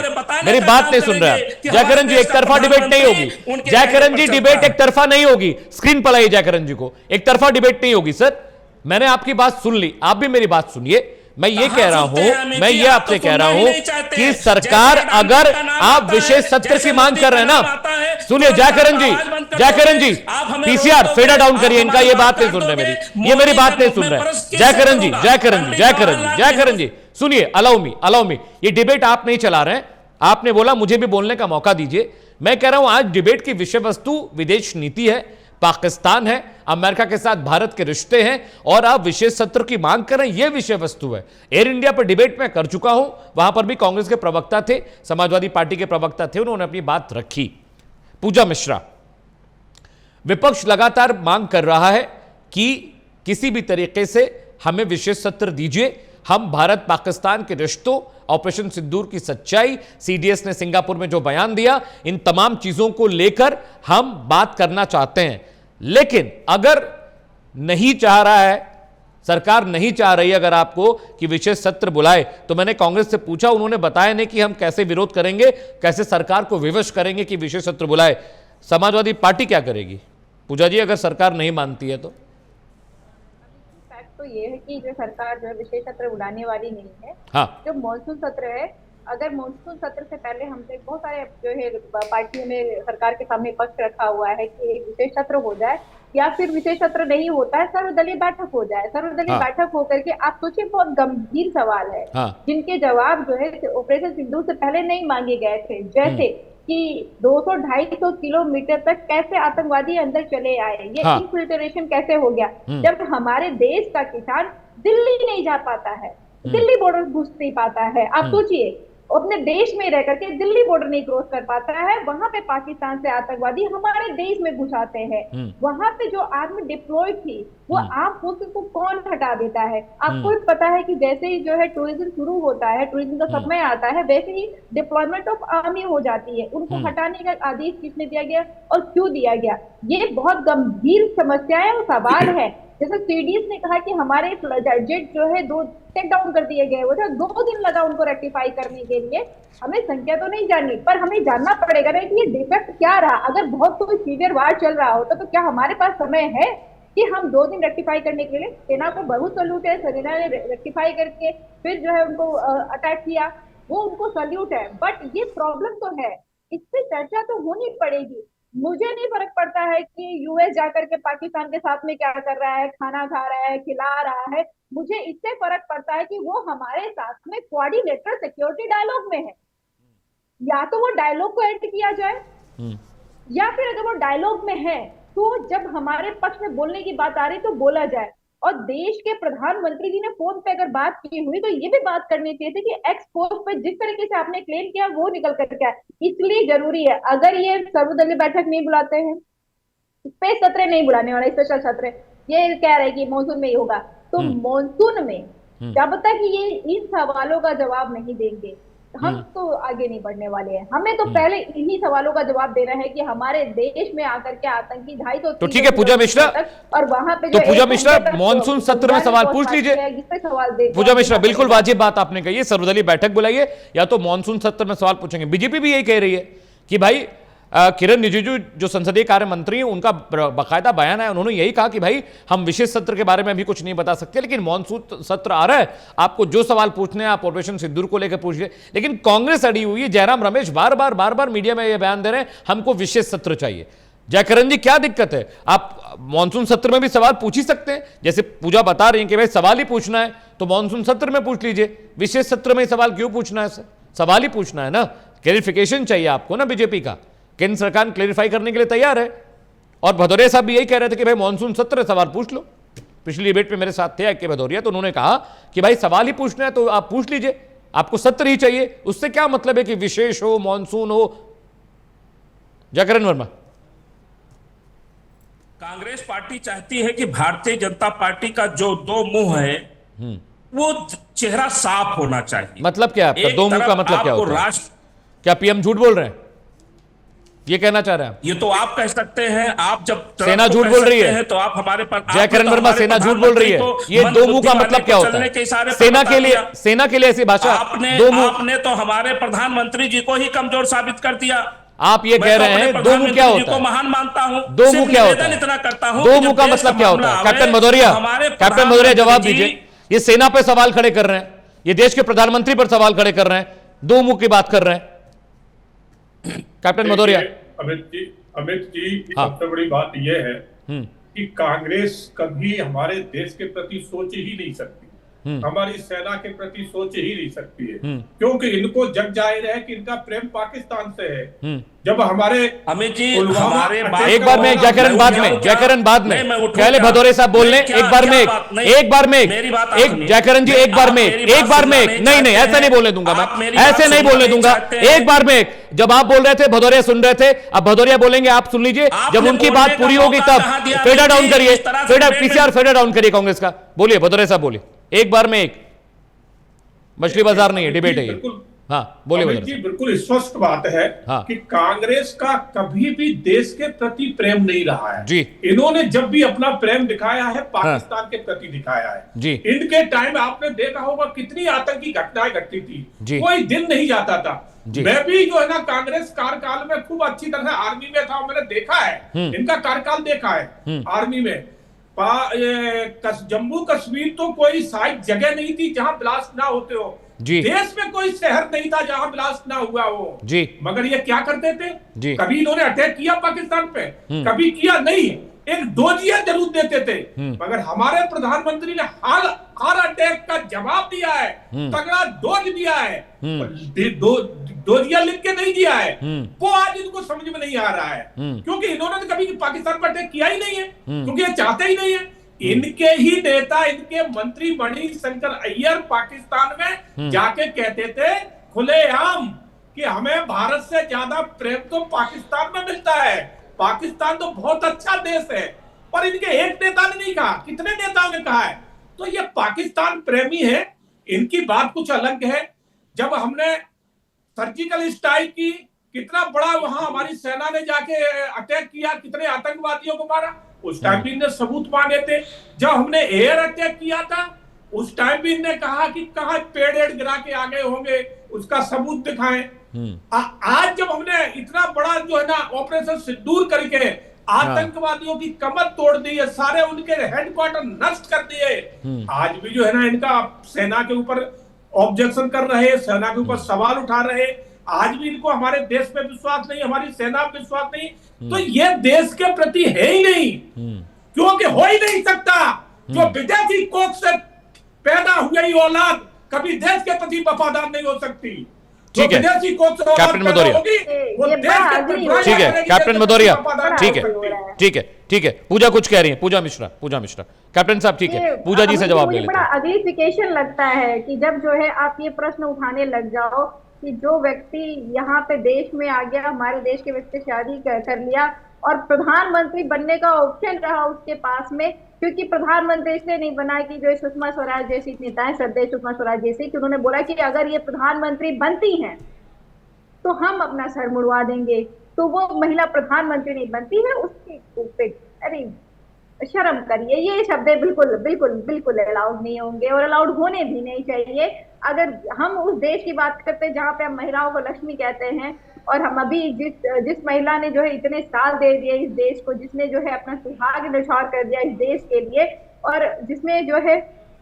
मेरी बात नहीं सुन रहे हैं। जयकरण जी, एक तरफा डिबेट नहीं होगी। जयकरण जी, डिबेट एक तरफा नहीं होगी। स्क्रीन पर लाइए जयकरण जी को। एक तरफा डिबेट नहीं होगी सर। मैंने आपकी बात सुन ली, आप भी मेरी बात सुनिए। मैं ये कह रहा हूं, मैं ये आपसे कह रहा हूं कि सरकार, अगर आप विशेष सत्र की मांग कर रहे हैं ना, सुनिए जयकरण जी, पीसीआर फेडर डाउन करिए। इनका ये बात नहीं सुन रहे, मेरी बात नहीं सुन रहे। जयकरण जी सुनिए, अलाउ मी। ये डिबेट आप नहीं चला रहे हैं, आपने बोला मुझे भी बोलने का मौका दीजिए। मैं कह रहा हूं आज डिबेट की विषय वस्तु विदेश नीति है, पाकिस्तान है, अमेरिका के साथ भारत के रिश्ते हैं, और आप विशेष सत्र की मांग कर रहे हैं, यह विषय वस्तु है। एयर इंडिया पर डिबेट में कर चुका हूं, वहां पर भी कांग्रेस के प्रवक्ता थे, समाजवादी पार्टी के प्रवक्ता थे, उन्होंने अपनी बात रखी। पूजा मिश्रा, विपक्ष लगातार मांग कर रहा है कि किसी भी तरीके से हमें विशेष सत्र दीजिए, हम भारत पाकिस्तान के रिश्तों, ऑपरेशन सिंदूर की सच्चाई, सीडीएस ने सिंगापुर में जो बयान दिया, इन तमाम चीजों को लेकर हम बात करना चाहते हैं। लेकिन अगर नहीं चाह रहा है, सरकार नहीं चाह रही अगर आपको कि विशेष सत्र बुलाए, तो मैंने कांग्रेस से पूछा, उन्होंने बताया नहीं कि हम कैसे विरोध करेंगे, कैसे सरकार को विवश करेंगे कि विशेष सत्र बुलाए। समाजवादी पार्टी क्या करेगी पूजा जी अगर सरकार नहीं मानती है तो? फैक्ट तो ये है कि जो सरकार जो है विशेष सत्र बुलाने वाली नहीं है। हाँ, जो मॉनसून सत्र है, अगर मॉनसून सत्र से पहले हमसे बहुत सारे जो है पार्टियों ने सरकार के सामने पक्ष रखा हुआ है कि एक विशेष सत्र हो जाए, या फिर विशेष सत्र नहीं होता है सर्वदलीय बैठक हो जाए। सर्वदलीय बैठक होकर के आप सोचिए, बहुत गंभीर सवाल है जिनके जवाब जो है ऑपरेशन सिंदूर से पहले नहीं मांगे गए थे। जैसे कि 200-250 किलोमीटर तक कैसे आतंकवादी अंदर चले आए, ये इन्फिल्ट्रेशन कैसे हो गया, जब हमारे देश का किसान दिल्ली नहीं जा पाता है, दिल्ली बॉर्डर घुस नहीं पाता है। आप सोचिए, अपने देश में रह करके दिल्ली बॉर्डर नहीं क्रॉस कर पाता है, वहां पे पाकिस्तान से आतंकवादी हमारे देश में घुस आते हैं। वहां पे जो आर्मी डिप्लॉयड थी वो आम फोर्सेस को कौन हटा देता है? आपको भी पता है कि जैसे ही जो है टूरिज्म शुरू होता है, टूरिज्म का समय आता है, वैसे ही डिप्लॉयमेंट ऑफ आर्मी हो जाती है। उनको हटाने का आदेश किसने दिया गया और क्यों दिया गया? ये बहुत गंभीर समस्या है और सवाल है। जैसे सीडीएस ने कहा कि हमारे जेट जो है 2 टेक डाउन कर दिए गए, वो 2 दिन लगा उनको रेक्टिफाई करने के लिए। हमें संख्या तो नहीं जाननी, पर हमें जानना पड़ेगा ना कि ये डिफेक्ट क्या रहा। अगर बहुत कोई सीवियर वार चल रहा होता तो क्या हमारे पास समय है कि हम 2 दिन रेक्टिफाई करने के लिए? सेना को बहुत सल्यूट है, सेना ने रेक्टिफाई करके फिर जो है उनको अटैक किया, वो उनको सल्यूट है। बट ये प्रॉब्लम तो है, इस पे चर्चा तो होनी पड़ेगी। मुझे नहीं फर्क पड़ता है कि यूएस जाकर के पाकिस्तान के साथ में क्या कर रहा है, खाना खा रहा है, खिला रहा है। मुझे इससे फर्क पड़ता है कि वो हमारे साथ में कोऑर्डिनेटर सिक्योरिटी डायलॉग में है। या तो वो डायलॉग को एंड किया जाए, या फिर अगर वो डायलॉग में है तो जब हमारे पक्ष में बोलने की बात आ रही तो बोला जाए। और देश के प्रधानमंत्री जी ने फोन पे अगर बात की हुई तो ये भी बात करनी चाहिए थी कि एक्स पोस्ट पे जिस तरीके से आपने क्लेम किया वो निकल कर क्या। इसलिए जरूरी है, अगर ये सर्वदलीय बैठक नहीं बुलाते हैं, स्पेस सत्र नहीं बुलाने वाला, स्पेशल सत्र ये कह रहे हैं कि मॉनसून में ही होगा, तो मॉनसून में जब तक ये इन सवालों का जवाब नहीं देंगे हम तो आगे नहीं बढ़ने वाले हैं। हमें तो पहले इन्हीं सवालों का जवाब देना है कि हमारे देश में आकर के आतंकी 250 तो ठीक है पूजा मिश्रा, और वहां पे तो पूजा मिश्रा मॉनसून सत्र में सवाल पूछ लीजिए। पूजा मिश्रा बिल्कुल वाजिब बात आपने कही है, सर्वदलीय बैठक बुलाइए या तो मॉनसून सत्र में सवाल पूछेंगे। बीजेपी भी यही कह रही है कि भाई किरण रिजिजू जो संसदीय कार्य मंत्री हैं उनका बाकायदा बयान है, उन्होंने यही कहा कि भाई हम विशेष सत्र के बारे में अभी कुछ नहीं बता सकते, लेकिन मॉनसून सत्र आ रहा है, आपको जो सवाल पूछने हैं आप ऑपरेशन सिंदूर को लेकर पूछिए। लेकिन कांग्रेस अड़ी हुई है, जयराम रमेश बार बार मीडिया में यह बयान दे रहे हैं हमको विशेष सत्र चाहिए। जयकरण जी क्या दिक्कत है, आप मॉनसून सत्र में भी सवाल पूछ ही सकते हैं, जैसे पूजा बता रही है कि भाई सवाल ही पूछना है तो मॉनसून सत्र में पूछ लीजिए, विशेष सत्र में सवाल क्यों पूछना है? सवाल ही पूछना है ना, क्लैरिफिकेशन चाहिए आपको ना। बीजेपी का केंद्र सरकार क्लैरिफाई करने के लिए तैयार है, और भदौरिया साहब भी यही कह रहे थे कि भाई मॉनसून सत्र सवाल पूछ लो। पिछली डिबेट में मेरे साथ थे के भदौरिया, तो उन्होंने कहा कि भाई सवाल ही पूछना है तो आप पूछ लीजिए, आपको सत्र ही चाहिए, उससे क्या मतलब है कि विशेष हो मॉनसून हो। जयकरण वर्मा, कांग्रेस पार्टी चाहती है कि भारतीय जनता पार्टी का जो 2 मुंह है वो चेहरा साफ होना चाहिए। मतलब क्या है आपका 2 मुंह का मतलब क्या होता है? क्या पीएम झूठ बोल रहे हैं, ये कहना चाह रहे हैं? ये तो आप कह सकते हैं, आप जब सेना झूठ बोल रही है तो आप हमारे पर जयकरण वर्मा सेना झूठ बोल रही है, ये 2 मुंह का मतलब क्या होता है? सेना के लिए ऐसी भाषा, आपने तो हमारे प्रधानमंत्री जी को ही कमजोर साबित कर दिया। आप ये कह रहे हैं 2 मुंह क्या होता है? महान मानता हूं, 2 मुंह क्या होता है? इतना करता हूं 2 मुंह का मतलब क्या होता है? कैप्टन भदौरिया जवाब दीजिए। ये सेना पे सवाल खड़े कर रहे हैं, ये देश के प्रधानमंत्री पर सवाल खड़े कर रहे हैं, 2 मुंह की बात कर रहे हैं। कैप्टन भदौरिया। अमित जी सबसे बड़ी बात यह है कि कांग्रेस कभी हमारे देश के प्रति सोच ही नहीं सकती, हमारी सेना के प्रति सोच ही नहीं सकती है, क्योंकि इनको जग जाहिर है कि इनका प्रेम पाकिस्तान से है। जब हमारे अमित जी हमारे एक बार में जयकरण बाद में पहले भदौरिया साहब बोल लें, एक बार में एक जयकरण जी एक बार में नहीं ऐसा नहीं बोलने दूंगा मैं, ऐसे नहीं बोलने दूंगा। एक बार में जब आप बोल रहे थे भदौरिया सुन रहे थे, अब भदौरिया बोलेंगे आप सुन लीजिए, जब उनकी बात पूरी होगी तब फेडर डाउन करिए, पीसीआर फेडर डाउन करिए कांग्रेस का। बोलिए भदौरिया साहब बोलिए, एक बार में एक। मछली बाजार नहीं है, डिबेट है ये। बिल्कुल। हाँ बोलिए अमित वजीर जी, साहब। बिल्कुल स्पष्ट बात है हाँ। कि कांग्रेस का कभी भी देश के प्रति प्रेम नहीं रहा है जी। इन्होंने जब भी अपना प्रेम दिखाया है पाकिस्तान के प्रति दिखाया है जी। इनके टाइम आपने देखा होगा कितनी आतंकी घटनाएं घटती थी, जी। कोई दिन नहीं जाता था। जी। मैं भी जो है ना कांग्रेस कार्यकाल में खूब अच्छी तरह आर्मी में था, मैंने देखा है इनका कार्यकाल देखा है आर्मी में। जम्मू कश्मीर तो कोई साइड जगह नहीं थी जहां ब्लास्ट ना होते हो, जी। देश में कोई शहर नहीं था जहां ब्लास्ट ना हुआ हो जी। मगर ये क्या करते थे जी। कभी इन्होंने अटैक किया पाकिस्तान पे, कभी किया नहीं, एक डोजिया जरूर देते थे। मगर हमारे प्रधानमंत्री ने हर अटैक का जवाब दिया है, तगड़ा डोज दिया है, डोजिया लिख के नहीं दिया है। वो आज इनको समझ में नहीं आ रहा है क्योंकि इन्होंने तो कभी पाकिस्तान पर अटैक किया ही नहीं है, क्योंकि ये चाहते ही नहीं है। इनके ही नेता, इनके मंत्री मणिशंकर अय्यर पाकिस्तान में जाके कहते थे खुलेआम कि हमें भारत से ज्यादा प्रेम तो पाकिस्तान में मिलता है, पाकिस्तान तो बहुत अच्छा देश है। पर इनके एक नेता ने नहीं कहा, कितने नेताओं ने कहा है। तो ये पाकिस्तान प्रेमी है, इनकी बात कुछ अलग है। जब हमने सर्जिकल स्ट्राइक की, कितना बड़ा वहां हमारी सेना ने जाके अटैक किया, कितने आतंकवादियों को मारा, उस टाइम भी इनने सबूत मांगे थे। जब हमने एयर अटैक किया था उस टाइम भी इनने कहा कि कहां पेड़ गिरा के आ गए होंगे, उसका सबूत दिखाएं। आज जब हमने इतना बड़ा जो है ना ऑपरेशन सिंदूर करके आतंकवादियों की कमर तोड़ दी है, सारे उनके हेडक्वार्टर नष्ट कर दिए, आज भी जो है ना इनका सेना के ऊपर ऑब्जेक्शन कर रहे, सेना के ऊपर सवाल उठा रहे। आज भी इनको हमारे देश पे विश्वास नहीं, हमारी सेना पे विश्वास नहीं, तो ये देश के प्रति है ही नहीं, क्योंकि हो ही नहीं सकता। जो विदेशी कोख से पैदा हुई औलाद कभी देश के प्रति वफादार नहीं हो सकती। ठीक है कैप्टन भदौरिया, ठीक है कैप्टन भदौरिया, ठीक है ठीक है ठीक है। पूजा कुछ कह रही है, पूजा मिश्रा कैप्टन साहब ठीक है, पूजा जी से जवाब ले लेते बड़ा हैं। अग्रीफिकेशन लगता है कि जब जो है आप ये प्रश्न उठाने लग जाओ कि जो व्यक्ति यहाँ पे देश में आ गया, हमारे देश के व्यक्ति शादी कर लिया और प्रधानमंत्री बनने का ऑप्शन रहा उसके पास में, क्योंकि प्रधानमंत्री इसलिए नहीं बना कि जो सुषमा स्वराज जैसी नेताएं, श्रद्धेय सुषमा स्वराज जैसी, कि उन्होंने बोला कि अगर ये प्रधानमंत्री बनती हैं तो हम अपना सर मुड़वा देंगे, तो वो महिला प्रधानमंत्री नहीं बनती है, उसके अरे शर्म करिए, ये शब्द बिल्कुल बिल्कुल बिल्कुल अलाउड नहीं होंगे और अलाउड होने भी नहीं चाहिए। अगर हम उस देश की बात करते हैं जहाँ पे हम महिलाओं को लक्ष्मी कहते हैं, और हम अभी जिस महिला ने जो है इतने साल दे दिए इस देश को, जिसने जो है अपना सुहाग न्यौछावर कर दिया इस देश के लिए, और जिसमें जो है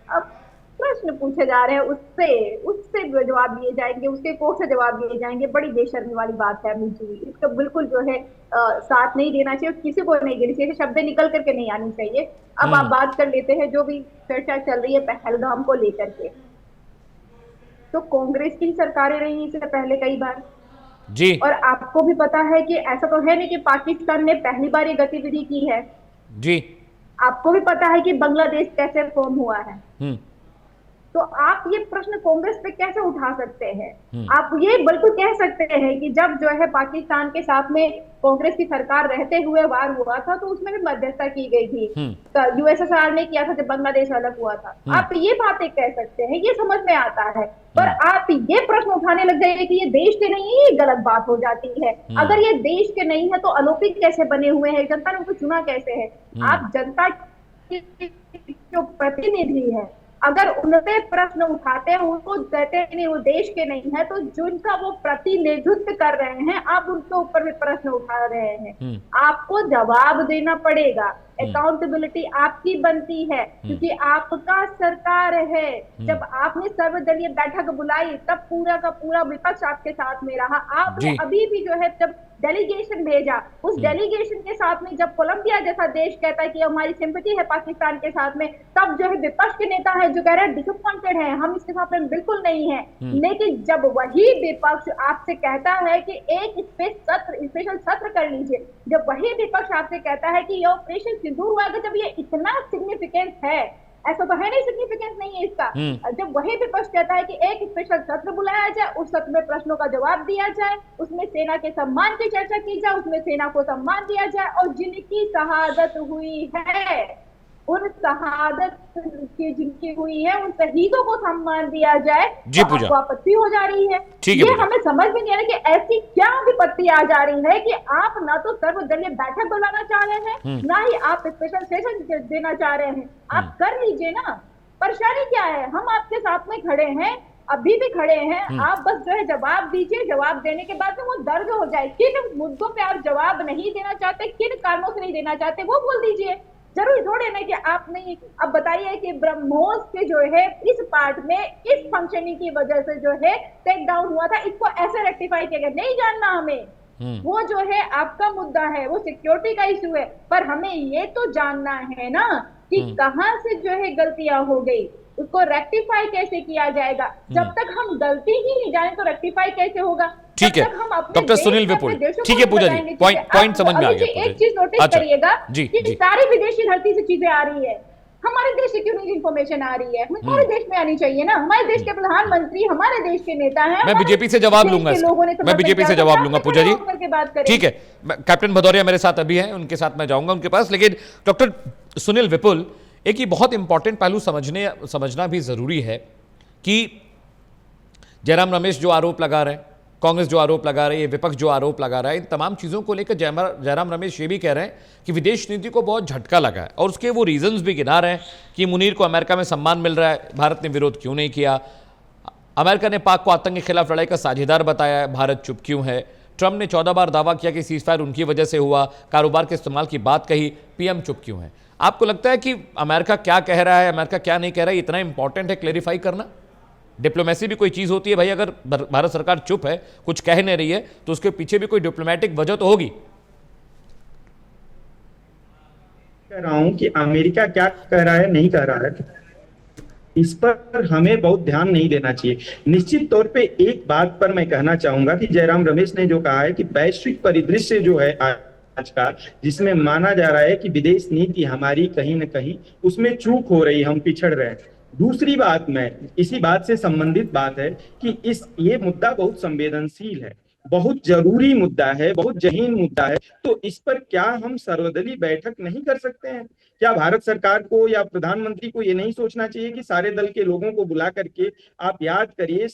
अब प्रश्न पूछे जा रहे हैं उससे जवाब दिए जाएंगे, उसके कोख से जवाब दिए जाएंगे, बड़ी बेशर्मी वाली बात है अमित जी। इसका बिल्कुल जो है साथ नहीं देना चाहिए, किसी को नहीं देनी चाहिए, शब्द निकल करके नहीं आनी चाहिए। अब आप बात कर लेते हैं जो भी चर्चा चल रही है पहलगाम को लेकर के, तो कांग्रेस की सरकारें रही इससे पहले कई बार जी, और आपको भी पता है कि ऐसा तो है नहीं कि पाकिस्तान ने पहली बार ये गतिविधि की है जी, आपको भी पता है कि बांग्लादेश कैसे फॉर्म हुआ है। तो आप ये प्रश्न कांग्रेस पे कैसे उठा सकते हैं? आप ये बिल्कुल कह सकते हैं कि जब जो है पाकिस्तान के साथ में कांग्रेस की सरकार रहते हुए वार हुआ था तो उसमें भी मध्यस्थता की गई थी, यूएसएसआर ने किया था जब बांग्लादेश अलग हुआ था। आप ये बातें कह सकते हैं, ये समझ में आता है, पर आप ये प्रश्न उठाने लग जाइए कि ये देश के नहीं है, ये गलत बात हो जाती है। अगर ये देश के नहीं है तो अलौकिक कैसे बने हुए हैं, जनता ने उनको चुना कैसे है? आप जनता की जो प्रतिनिधि है, अगर उनपे प्रश्न उठाते हैं, उनको कहते हैं नहीं वो देश के नहीं है, तो जिनका वो प्रतिनिधित्व कर रहे हैं आप उनके ऊपर भी प्रश्न उठा रहे हैं, आपको जवाब देना पड़ेगा। अकाउंटेबिलिटी आपकी बनती है क्योंकि आपका सरकार है। जब आपने सर्वदलीय बैठक बुलाई तब पूरा का पूरा विपक्ष आपके साथ में रहा। आपने अभी भी जो है जब डेलीगेशन भेजा, उस डेलीगेशन के साथ में जब कोलंबिया जैसा देश कहता है कि हमारी सिंपैथी है पाकिस्तान के साथ में, तब जो है विपक्ष के नेता है जो कह रहे हैं डिसअपॉइंटेड है, हम इसके साथ में बिल्कुल नहीं है। लेकिन जब वही विपक्ष आपसे कहता है कि एक स्पेशल सत्र कर लीजिए, जब वही विपक्ष आपसे कहता है कि ये ऑपरेशन सिंदूर हुआ, जब ये इतना सिग्निफिकेंस है, ऐसा तो है नहीं सिग्निफिकेंस नहीं है इसका, जब वही विपक्ष कहता है कि एक स्पेशल सत्र बुलाया जाए, उस सत्र में प्रश्नों का जवाब दिया जाए, उसमें सेना के सम्मान की चर्चा की जाए, उसमें सेना को सम्मान दिया जाए, और जिनकी शहादत हुई है उन शहादत की जिनकी हुई है उन शहीदों को सम्मान दिया जाए, जी तो पूजा। आपको आपत्ति हो जा रही है। ठीक है ये पूजा। हमें समझ में नहीं आ रहा कि ऐसी क्या विपत्ति आ जा रही है कि आप ना तो सर्वदलीय बैठक बुलाना चाह रहे हैं, ना ही आप स्पेशल सेशन देना चाह रहे हैं। आप कर लीजिए ना, परेशानी क्या है? हम आपके साथ में खड़े हैं, अभी भी खड़े हैं। आप बस जो है जवाब दीजिए, जवाब देने के बाद में वो दर्ज हो जाए। किन मुद्दों पे आप जवाब नहीं देना चाहते, किन कारणों से नहीं देना चाहते, वो बोल दीजिए। जरूरी थोड़े ना कि आप नहीं। अब बताइए कि ब्रह्मोस के जो है इस पार्ट में इस फंक्शनिंग की वजह से जो है टेक डाउन हुआ था, इसको ऐसे रेक्टिफाई किया गया, नहीं जानना हमें। वो जो है आपका मुद्दा है, वो सिक्योरिटी का इशू है, पर हमें ये तो जानना है ना कि कहां से जो है गलतियां हो गई, उसको रेक्टिफाई कैसे किया जाएगा। जब तक हम गलती ही नहीं जाने तो रेक्टिफाई कैसे होगा? ठीक है डॉक्टर सुनील विपुल, ठीक है पूजा जी, पॉइंट समझ में आ गया। एक चीज नोटिस करिएगा जी, कि जी। सारी विदेशी धरती से चीजें आ रही है, हमारे देश से क्यों नहीं इंफॉर्मेशन आ रही है? हमारे देश में आनी चाहिए ना। हमारे देश के प्रधानमंत्री हमारे देश के नेता हैं। मैं बीजेपी से जवाब लूंगा इसका। मैं बीजेपी से जवाब लूंगा पूजा जी, ठीक है। कैप्टन भदौरिया मेरे साथ अभी हैं, उनके साथ मैं जाऊंगा उनके पास। लेकिन डॉक्टर सुनील विपुल, एक ही बहुत इंपॉर्टेंट पहलू समझना भी जरूरी है कि जयराम रमेश जो आरोप लगा रहे हैं, कांग्रेस जो आरोप लगा रही है, विपक्ष जो आरोप लगा रहा है, इन तमाम चीज़ों को लेकर जयराम रमेश ये भी कह रहे हैं कि विदेश नीति को बहुत झटका लगा है, और उसके वो रीजंस भी गिना रहे हैं कि मुनीर को अमेरिका में सम्मान मिल रहा है, भारत ने विरोध क्यों नहीं किया, अमेरिका ने पाक को आतंक के खिलाफ लड़ाई का साझेदार बताया है, भारत चुप क्यों है, ट्रंप ने 14 बार दावा किया कि सीज फायर उनकी वजह से हुआ, कारोबार के इस्तेमाल की बात कही, पीएम चुप क्यों है। आपको लगता है कि अमेरिका क्या कह रहा है, अमेरिका क्या नहीं कह रहा है, इतना इंपॉर्टेंट है क्लेरिफाई करना? डिप्लोमेसी भी कोई चीज होती है भाई, अगर भारत सरकार चुप है, कुछ कह नहीं रही है, तो उसके पीछे भी कोई डिप्लोमेटिक वजह तो होगी। कह रहा हूं कि अमेरिका क्या कह रहा है, नहीं कह रहा है, इस पर हमें बहुत ध्यान नहीं देना चाहिए। निश्चित तौर पे एक बात पर मैं कहना चाहूंगा कि जयराम रमेश ने जो कहा है कि वैश्विक परिदृश्य जो है आज का, जिसमें माना जा रहा है कि विदेश नीति हमारी कहीं ना कहीं उसमें चूक हो रही, हम पिछड़ रहे हैं। दूसरी बात में इसी बात से संबंधित बात है कि ये मुद्दा बहुत संवेदनशील है, बहुत जरूरी मुद्दा है, बहुत जहीन मुद्दा है। तो इस पर क्या हम सर्वदलीय बैठक नहीं कर सकते हैं? क्या भारत सरकार को या प्रधानमंत्री को ये नहीं सोचना चाहिए कि सारे दल के लोगों को बुला करके, आप याद करिए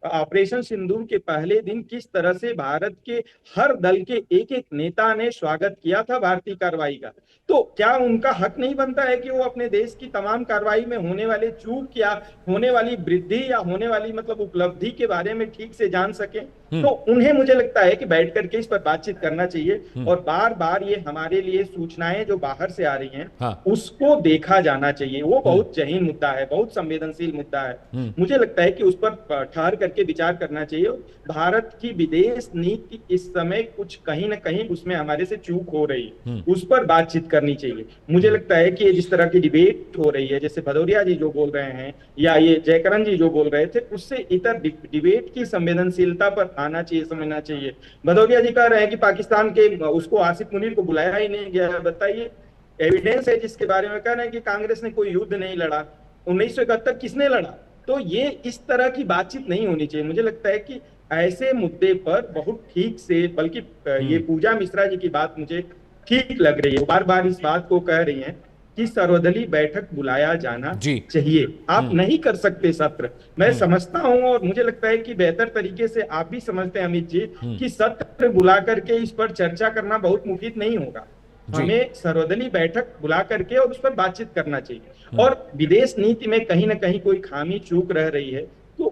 ऑपरेशन सिंदूर के पहले दिन किस तरह से भारत के हर दल के एक एक नेता ने स्वागत किया था भारतीय कार्रवाई का। तो क्या उनका हक नहीं बनता है कि वो अपने देश की तमाम कार्रवाई में होने वाले चूक या होने वाली वृद्धि या होने वाली मतलब उपलब्धि के बारे में ठीक से जान सके? तो उन्हें मुझे लगता है कि बैठ करके इस पर बातचीत करना चाहिए, और बार बार ये हमारे लिए सूचनाएं जो बाहर से आ रही हैं, उसको देखा जाना चाहिए। वो बहुत जहीन मुद्दा है, बहुत संवेदनशील मुद्दा है। मुझे लगता है कि उस पर ठहर करके विचार करना चाहिए। भारत की विदेश नीति इस समय कुछ कहीं ना कहीं उसमें हमारे से चूक हो रही है, उस पर बातचीत करनी चाहिए। मुझे लगता है कि जिस तरह की डिबेट हो रही है, जैसे भदौरिया जी जो बोल रहे हैं या ये जयकरण जी जो बोल रहे थे, उससे इतर डिबेट की संवेदनशीलता पर आना चाहिए, समझना चाहिए। भदौरिया जी कह रहे हैं कि पाकिस्तान के उसको आसिफ मुनीर को बुलाया ही नहीं गया। बताइए, एविडेंस है जिसके बारे में कह रहे हैं कि कांग्रेस ने कोई युद्ध नहीं लड़ा, 1971 किसने लड़ा? तो ये इस तरह की बातचीत नहीं होनी चाहिए। मुझे लगता है कि ऐसे मुद्दे पर बहुत ठीक से, बल्कि ये पूजा मिश्रा जी की बात मुझे ठीक लग रही है, बार बार इस बात को कह रही हैं कि सर्वदलीय बैठक बुलाया जाना चाहिए। आप नहीं कर सकते सत्र, मैं समझता हूं, और मुझे लगता है कि बेहतर तरीके से आप भी समझते हैं अमित जी कि सत्र बुला करके इस पर चर्चा करना बहुत मुफीद नहीं होगा। हमें सर्वदलीय बैठक बुला करके और उस पर बातचीत करना चाहिए। और विदेश नीति में कहीं ना कहीं कोई खामी चूक रह रही है तो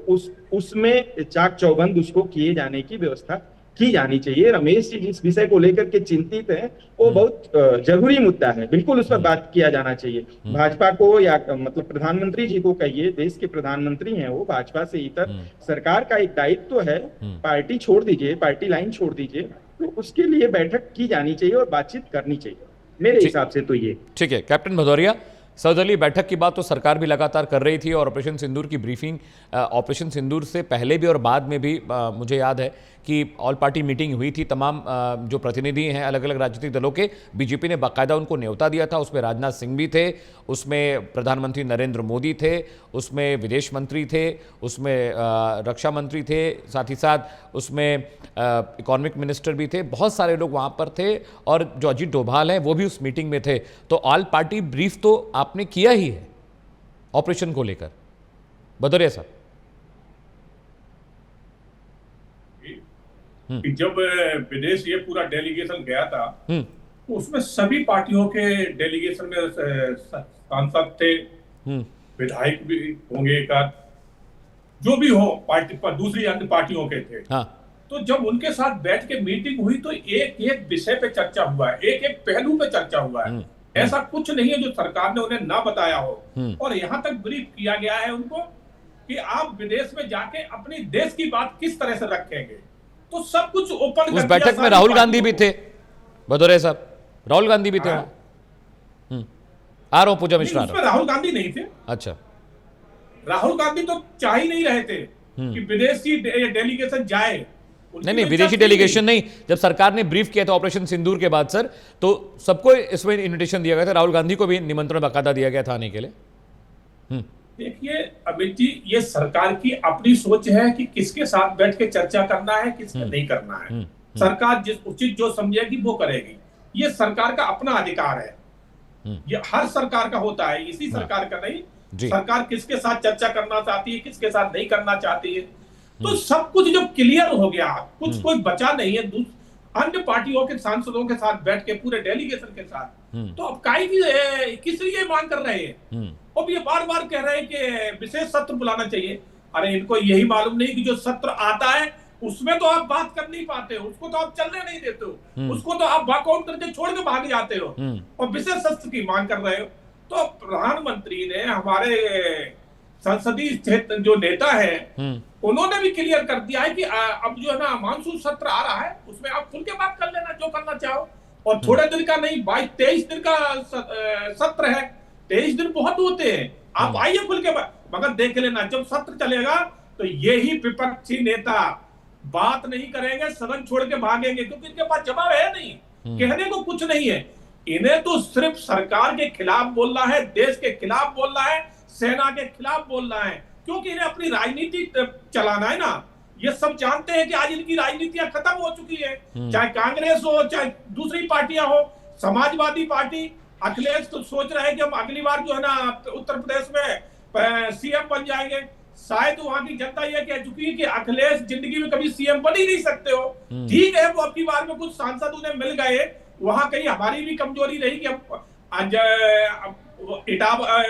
उसमें चाक चौबंद उसको किए जाने की व्यवस्था की जानी चाहिए। रमेश जी जिस विषय को लेकर के चिंतित हैं वो बहुत जरूरी मुद्दा है, बिल्कुल उस पर बात किया जाना चाहिए। भाजपा को या मतलब प्रधानमंत्री जी को कहिए, देश के प्रधानमंत्री हैं वो, भाजपा से इतर सरकार का एक दायित्व है, पार्टी छोड़ दीजिए, पार्टी लाइन छोड़ दीजिए, तो उसके लिए बैठक की जानी चाहिए और बातचीत करनी चाहिए मेरे हिसाब से। तो ये ठीक है। कैप्टन भदौरिया, सर्वदलीय बैठक की बात तो सरकार भी लगातार कर रही थी और ऑपरेशन सिंदूर की ब्रीफिंग, ऑपरेशन सिंदूर से पहले भी और बाद में भी मुझे याद है कि ऑल पार्टी मीटिंग हुई थी। तमाम जो प्रतिनिधि हैं अलग अलग राजनीतिक दलों के, बीजेपी ने बाकायदा उनको न्योता दिया था। उसमें राजनाथ सिंह भी थे, उसमें प्रधानमंत्री नरेंद्र मोदी थे, उसमें विदेश मंत्री थे, उसमें रक्षा मंत्री थे, साथ ही साथ उसमें इकोनॉमिक मिनिस्टर भी थे। बहुत सारे लोग वहाँ पर थे और जो अजीत डोभाल हैं वो भी उस मीटिंग में थे। तो ऑल पार्टी ब्रीफ तो आपने किया ही है ऑपरेशन को लेकर, भदौरिया साहब। कि जब विदेश ये पूरा डेलीगेशन गया था तो उसमें सभी पार्टियों के डेलीगेशन में सांसद थे, विधायक भी होंगे, एक आध जो भी हो पार्टी पर, दूसरी अन्य पार्टियों के थे। हाँ। तो जब उनके साथ बैठ के मीटिंग हुई तो एक एक विषय पे चर्चा हुआ है, एक एक पहलू पे चर्चा हुआ है। ऐसा कुछ नहीं है जो सरकार ने उन्हें ना बताया हो। और यहाँ तक ब्रीफ किया गया है उनको कि आप विदेश में जाके अपनी देश की बात किस तरह से रखेंगे। तो सब कुछ ओपन। उस बैठक में राहुल गांधी भी थे, भदौरिया साहब, राहुल गांधी भी थे। आ रहा हूं पूजा मिश्रा। उसमें राहुल गांधी नहीं थे। अच्छा, राहुल गांधी तो चाह ही नहीं रहे थे कि विदेशी डेलीगेशन जाए। नहीं, विदेशी डेलीगेशन नहीं। जब सरकार ने ब्रीफ किया था ऑपरेशन सिंदूर के बाद सर, तो सबको इसमें इन्विटेशन दिया गया था, राहुल गांधी को भी निमंत्रण बाकायदा दिया गया था आने के लिए। देखिए अमित जी, ये सरकार की अपनी सोच है कि किसके साथ बैठ के चर्चा करना है, किसके नहीं करना है। सरकार जिस उचित जो समझेगी वो करेगी। ये सरकार का अपना अधिकार है, ये हर सरकार का होता है, इसी सरकार का नहीं। सरकार किसके साथ चर्चा करना चाहती है, किसके साथ नहीं करना चाहती है। तो सब कुछ जो क्लियर हो गया, कुछ कोई बचा नहीं है। अन्य पार्टियों के सांसदों के साथ बैठ के पूरे डेलीगेशन के साथ, तो अब काई किस लिए मांग कर रहे हैं। अब ये बार बार कह रहे हैं कि विशेष सत्र बुलाना चाहिए। अरे इनको यही मालूम नहीं कि जो सत्र आता है उसमें तो आप बात कर नहीं पाते हो, उसको तो आप चलने नहीं देते हो, उसको तो आप वॉकआउट करके छोड़ के भाग जाते हो और विशेष सत्र की मांग कर रहे हो। तो प्रधानमंत्री ने, हमारे संसदीय क्षेत्र जो नेता है, उन्होंने भी क्लियर कर दिया है कि अब जो है ना मानसून सत्र आ रहा है, उसमें आप खुल के बात कर लेना जो करना चाहो। और थोड़े दिन का नहीं, 22-23 दिन का सत्र है। 23 दिन बहुत होते हैं, आप आइए खुल के मगर देख लेना जब सत्र चलेगा तो यही विपक्षी नेता बात नहीं करेंगे, सदन छोड़ के भागेंगे, क्योंकि इनके पास जवाब है नहीं, कहने को कुछ नहीं है। इन्हें तो सिर्फ सरकार के खिलाफ बोलना है, देश के खिलाफ बोलना है, सेना के खिलाफ बोलना है, क्योंकि इन्हें अपनी राजनीति चलाना है ना। ये सब जानते हैं कि आज इनकी राजनीतियां खत्म हो चुकी है, चाहे कांग्रेस हो, चाहे दूसरी पार्टियां हो। समाजवादी पार्टी, अखिलेश तो सोच रहे हैं कि हम अगली बार जो है ना उत्तर प्रदेश में सीएम बन जाएंगे। शायद वहां की जनता ये कह चुकी है कि अखिलेश जिंदगी में कभी सीएम बन ही नहीं सकते हो। ठीक है, वो अब की बार में कुछ सांसद उन्हें मिल गए, वहां कहीं हमारी भी कमजोरी रही कि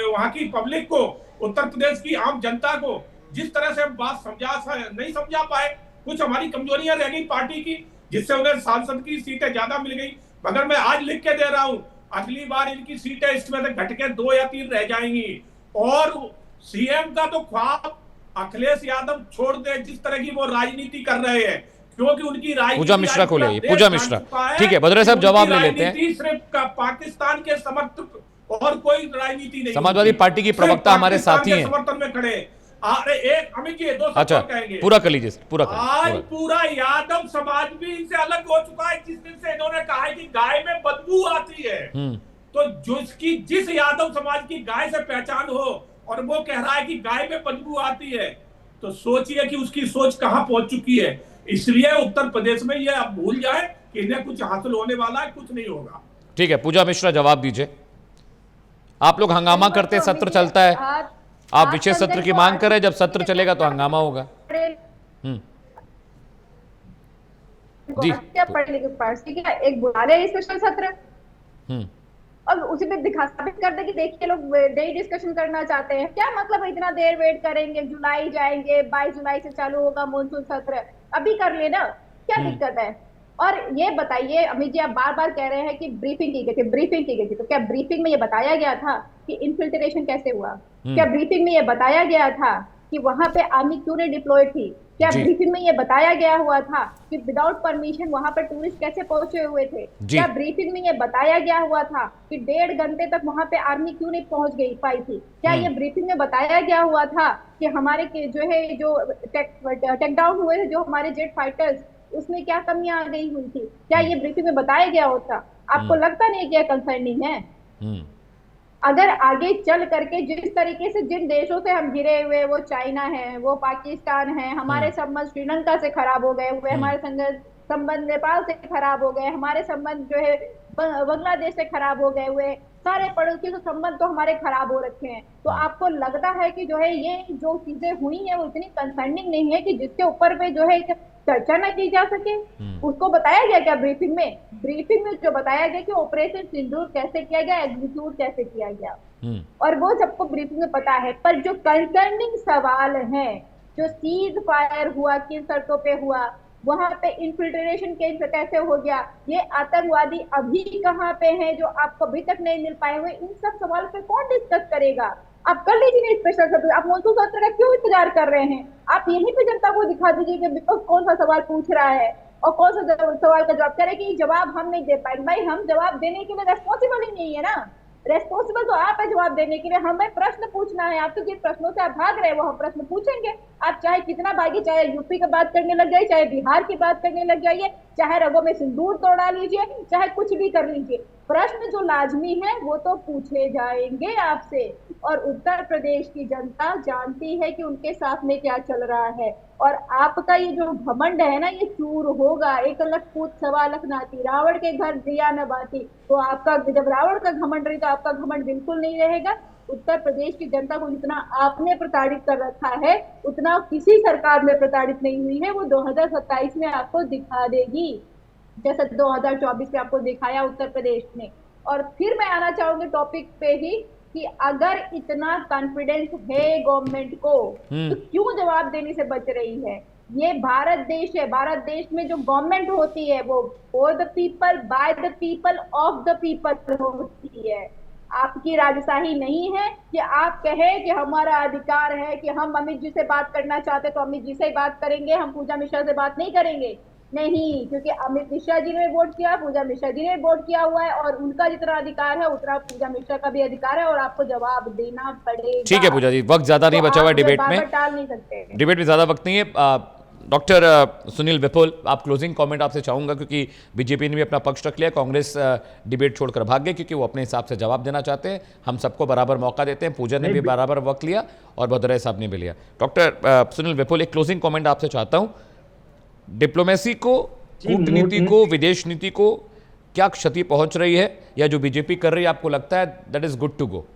वहां की पब्लिक को, उत्तर प्रदेश की आम जनता को जिस तरह से हम बात नहीं समझा पाए, कुछ हमारी कमजोरियां रह गई पार्टी की, जिससे उन्हें सांसद की सीटें ज्यादा मिल गई। मगर मैं आज लिख के दे रहा हूं, अगली बार इनकी सीटें इसमें से घट के 2 या 3 रह जाएंगी। और सीएम का तो ख्वाब अखिलेश यादव छोड़ दे, जिस तरह की वो राजनीति कर रहे हैं, क्योंकि उनकी राजनीति पूजा मिश्रा को ले, पूजा मिश्रा। ठीक है भदौरिया साहब, जवाब ले लेते हैं। सिर्फ पाकिस्तान के समर्थक और कोई राजनीति नहीं। समाजवादी पार्टी की प्रवक्ता हमारे साथी हैं, समर्थन में खड़े। अरे एक अमित जी 2 अच्छा कहेंगे, पूरा कर लीजिए, पूरा कर। आज पूरा यादव समाज भी इनसे अलग हो चुका है। जिस दिन से इन्होंने कहा है कि गाय में बदबू आती है, तो जिस यादव समाज की गाय से पहचान हो और वो कह रहा है कि गाय में बदबू आती है, तो सोचिए कि उसकी सोच कहां पहुंच चुकी है। इसलिए उत्तर प्रदेश में ये अब भूल जाए कि इन्हें कुछ हासिल होने वाला है, कुछ नहीं होगा। ठीक है पूजा मिश्रा, जवाब दीजिए। आप लोग हंगामा करते, सत्र चलता है, आप विशेष सत्र की मांग करें, जब सत्र चलेगा तो हंगामा होगा। जी एक बुला ले स्पेशल सत्र और उसी पे साबित कर दे कि देखिए लोग नई डिस्कशन करना चाहते हैं। क्या मतलब है इतना देर वेट करेंगे, जुलाई जाएंगे, 22 जुलाई से चालू होगा मानसून सत्र, अभी कर लेना, क्या दिक्कत है। और ये बताइए अमित जी, आप बार बार कह रहे हैं कि ब्रीफिंग की गई थी, तो क्या ब्रीफिंग में ये बताया गया था कि इन्फिल्ट्रेशन कैसे हुआ? क्या ब्रीफिंग में ये बताया गया था कि वहां पे आर्मी क्यों नहीं डिप्लॉयड थी? क्या जी। ब्रीफिंग में ये बताया गया हुआ था कि विदाउट परमिशन वहां पर टूरिस्ट कैसे पहुंचे हुए थे? जी। क्या ब्रीफिंग में ये बताया गया हुआ था कि 1.5 घंटे तक वहां पे आर्मी क्यों नहीं पहुंच गई पाई थी? क्या ये ब्रीफिंग में बताया गया हुआ था कि हमारे जो है जो टेक डाउन हुए थे जो हमारे जेट फाइटर्स, उसमें क्या कमियां आ गई हुई थी? क्या ये ब्रीफिंग में बताया गया होता? आपको लगता नहीं कि कंसर्निंग है? अगर आगे चल करके जिस तरीके से जिन देशों से हम घिरे हुए, वो चाइना है, वो पाकिस्तान है, हमारे संबंध श्रीलंका से खराब हो गए हुए, हमारे संबंध नेपाल से खराब हो गए, हमारे संबंध जो है बांग्लादेश से खराब हो गए हुए, सारे पड़ोसियों से संबंध तो हमारे खराब हो रखे हैं। तो आपको लगता है कि जो है ये जो चीजें हुई हैं वो इतनी कंसर्निंग नहीं है कि जिसके ऊपर पे जो है चर्चा न की जा सके? उसको बताया गया क्या ब्रीफिंग में? ब्रीफिंग में जो बताया गया कि ऑपरेशन सिंदूर कैसे किया गया, एग्जीक्यूट कैसे किया गया, और वो सबको ब्रीफिंग में पता है। पर जो कंसर्निंग सवाल है, जो सीज फायर हुआ, किन शर्तों पे हुआ, वहां पे इन्फिल्ट्रेशन कैसे हो गया, ये आतंकवादी अभी कहाँ पे हैं जो आपको अभी तक नहीं मिल पाए हुए, इन सब सवाल पे कौन डिस्कस करेगा? आप कर लीजिए स्पेशल सत्र। आप मॉनसून सत्र का क्यों इंतजार कर रहे हैं? आप यहीं पे जनता को दिखा दीजिए कि विपक्ष कौन सा सवाल पूछ रहा है और कौन सा सवाल का जवाब करे कि जवाब हम नहीं दे पाएंगे। भाई, हम जवाब देने के लिए रेस्पॉन्सिबल ही नहीं है ना। रेस्पॉन्सिबल तो आप है जवाब देने के लिए, हमें प्रश्न पूछना है। आप तो जिन प्रश्नों से आप भाग रहे हैं वो हम प्रश्न पूछेंगे। आप चाहे कितना भागी, चाहे यूपी की बात करने लग जाइए, चाहे बिहार की बात करने लग जाइए, चाहे रगों में सिंदूर तोड़ा लीजिए, चाहे कुछ भी कर लीजिए, प्रश्न जो लाजमी है वो तो पूछे जाएंगे आपसे। और उत्तर प्रदेश की जनता जानती है कि उनके साथ में क्या चल रहा है, और आपका ये जो घमंड है ना, ये चूर होगा। 1 लख पूत 1.25 लाख नाती, रावण के घर दिया न बाती। तो आपका जब रावण का घमंड रही तो आपका घमंड बिल्कुल नहीं रहेगा। उत्तर प्रदेश की जनता को जितना आपने प्रताड़ित कर रखा है उतना किसी सरकार में प्रताड़ित नहीं हुई है। वो 2027 में आपको दिखा देगी, जैसे 2024 में आपको दिखाया उत्तर प्रदेश ने। और फिर मैं आना चाहूंगी टॉपिक पे ही कि अगर इतना कॉन्फिडेंस है गवर्नमेंट को तो क्यों जवाब देने से बच रही है? ये भारत देश है। भारत देश में जो गवर्नमेंट होती है वो for the people, by the people, of the people होती है। आपकी राजशाही नहीं है कि आप कहें कि हमारा अधिकार है कि हम अमित जी से बात करना चाहते तो अमित जी से ही बात करेंगे, हम पूजा मिश्रा से बात नहीं करेंगे। नहीं, क्योंकि अमित मिश्रा जी ने वोट किया, पूजा मिश्रा जी ने वोट किया हुआ है, और उनका जितना अधिकार है उतना पूजा मिश्रा का भी अधिकार है, और आपको जवाब देना पड़ेगा। ठीक है पूजा जी, वक्त ज्यादा नहीं बचा हुआ है डिबेट में, टाल नहीं सकते। डिबेट में ज्यादा वक्त नहीं है। डॉक्टर सुनील विपुल, आप क्लोजिंग कमेंट आपसे चाहूंगा, क्योंकि बीजेपी ने भी अपना पक्ष रख लिया, कांग्रेस डिबेट छोड़कर भाग गए क्योंकि वो अपने हिसाब से जवाब देना चाहते हैं। हम सबको बराबर मौका देते हैं, पूजा ने भी बराबर वक्त लिया और भदौरिया साहब ने भी लिया। डॉक्टर सुनील विपुल, एक क्लोजिंग कमेंट आपसे चाहता हूं। डिप्लोमेसी को, कूटनीति को, विदेश नीति को क्या क्षति पहुंच रही है, या जो बीजेपी कर रही है आपको लगता है that is good to go?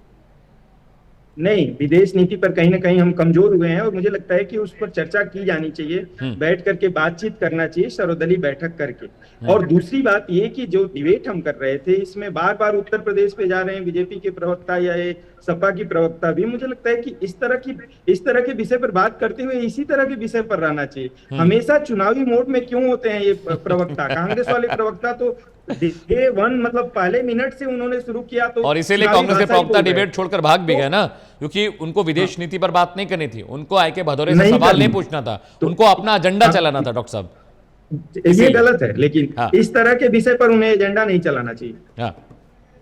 नहीं, विदेश नीति पर कहीं ना कहीं हम कमजोर हुए हैं, और मुझे लगता है कि उस पर चर्चा की जानी चाहिए, बैठ करके बातचीत करना चाहिए, सर्वदलीय बैठक करके। और दूसरी बात ये कि जो डिबेट हम कर रहे थे इसमें बार बार उत्तर प्रदेश पे जा रहे हैं बीजेपी के प्रवक्ता या ये सपा की प्रवक्ता भी। मुझे लगता है कि इस तरह के विषय पर बात करते हुए इसी तरह के विषय पर रहना चाहिए। हमेशा चुनावी मोड में क्यों होते हैं ये प्रवक्ता? कांग्रेस वाले प्रवक्ता तो डे 1 मतलब पहले मिनट से उन्होंने शुरू किया, तो और इसीलिए कांग्रेस के प्रवक्ता डिबेट छोड़कर भाग भी गए ना, क्योंकि उनको विदेश नीति पर बात नहीं करनी थी, उनको आके भदौरिया से सवाल नहीं पूछना था, उनको अपना एजेंडा चलाना था। डॉक्टर साहब, ये गलत है, लेकिन इस तरह के विषय पर उन्हें एजेंडा नहीं चलाना चाहिए।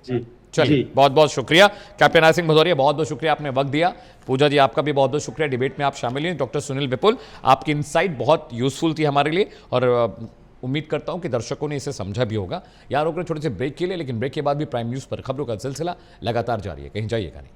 जी, चलिए, बहुत बहुत शुक्रिया कैप्टन आसिफ सिंह भदौरिया, बहुत बहुत शुक्रिया, आपने वक्त दिया। पूजा जी, आपका भी बहुत बहुत शुक्रिया, डिबेट में आप शामिल हुए। डॉक्टर सुनील विपुल, आपकी इनसाइट बहुत यूजफुल थी हमारे लिए, और उम्मीद करता हूं कि दर्शकों ने इसे समझा भी होगा। यार, छोटे से ब्रेक के लिए, लेकिन ब्रेक के बाद भी प्राइम न्यूज़ पर खबरों का सिलसिला लगातार जारी है, कहीं जाइएगा नहीं।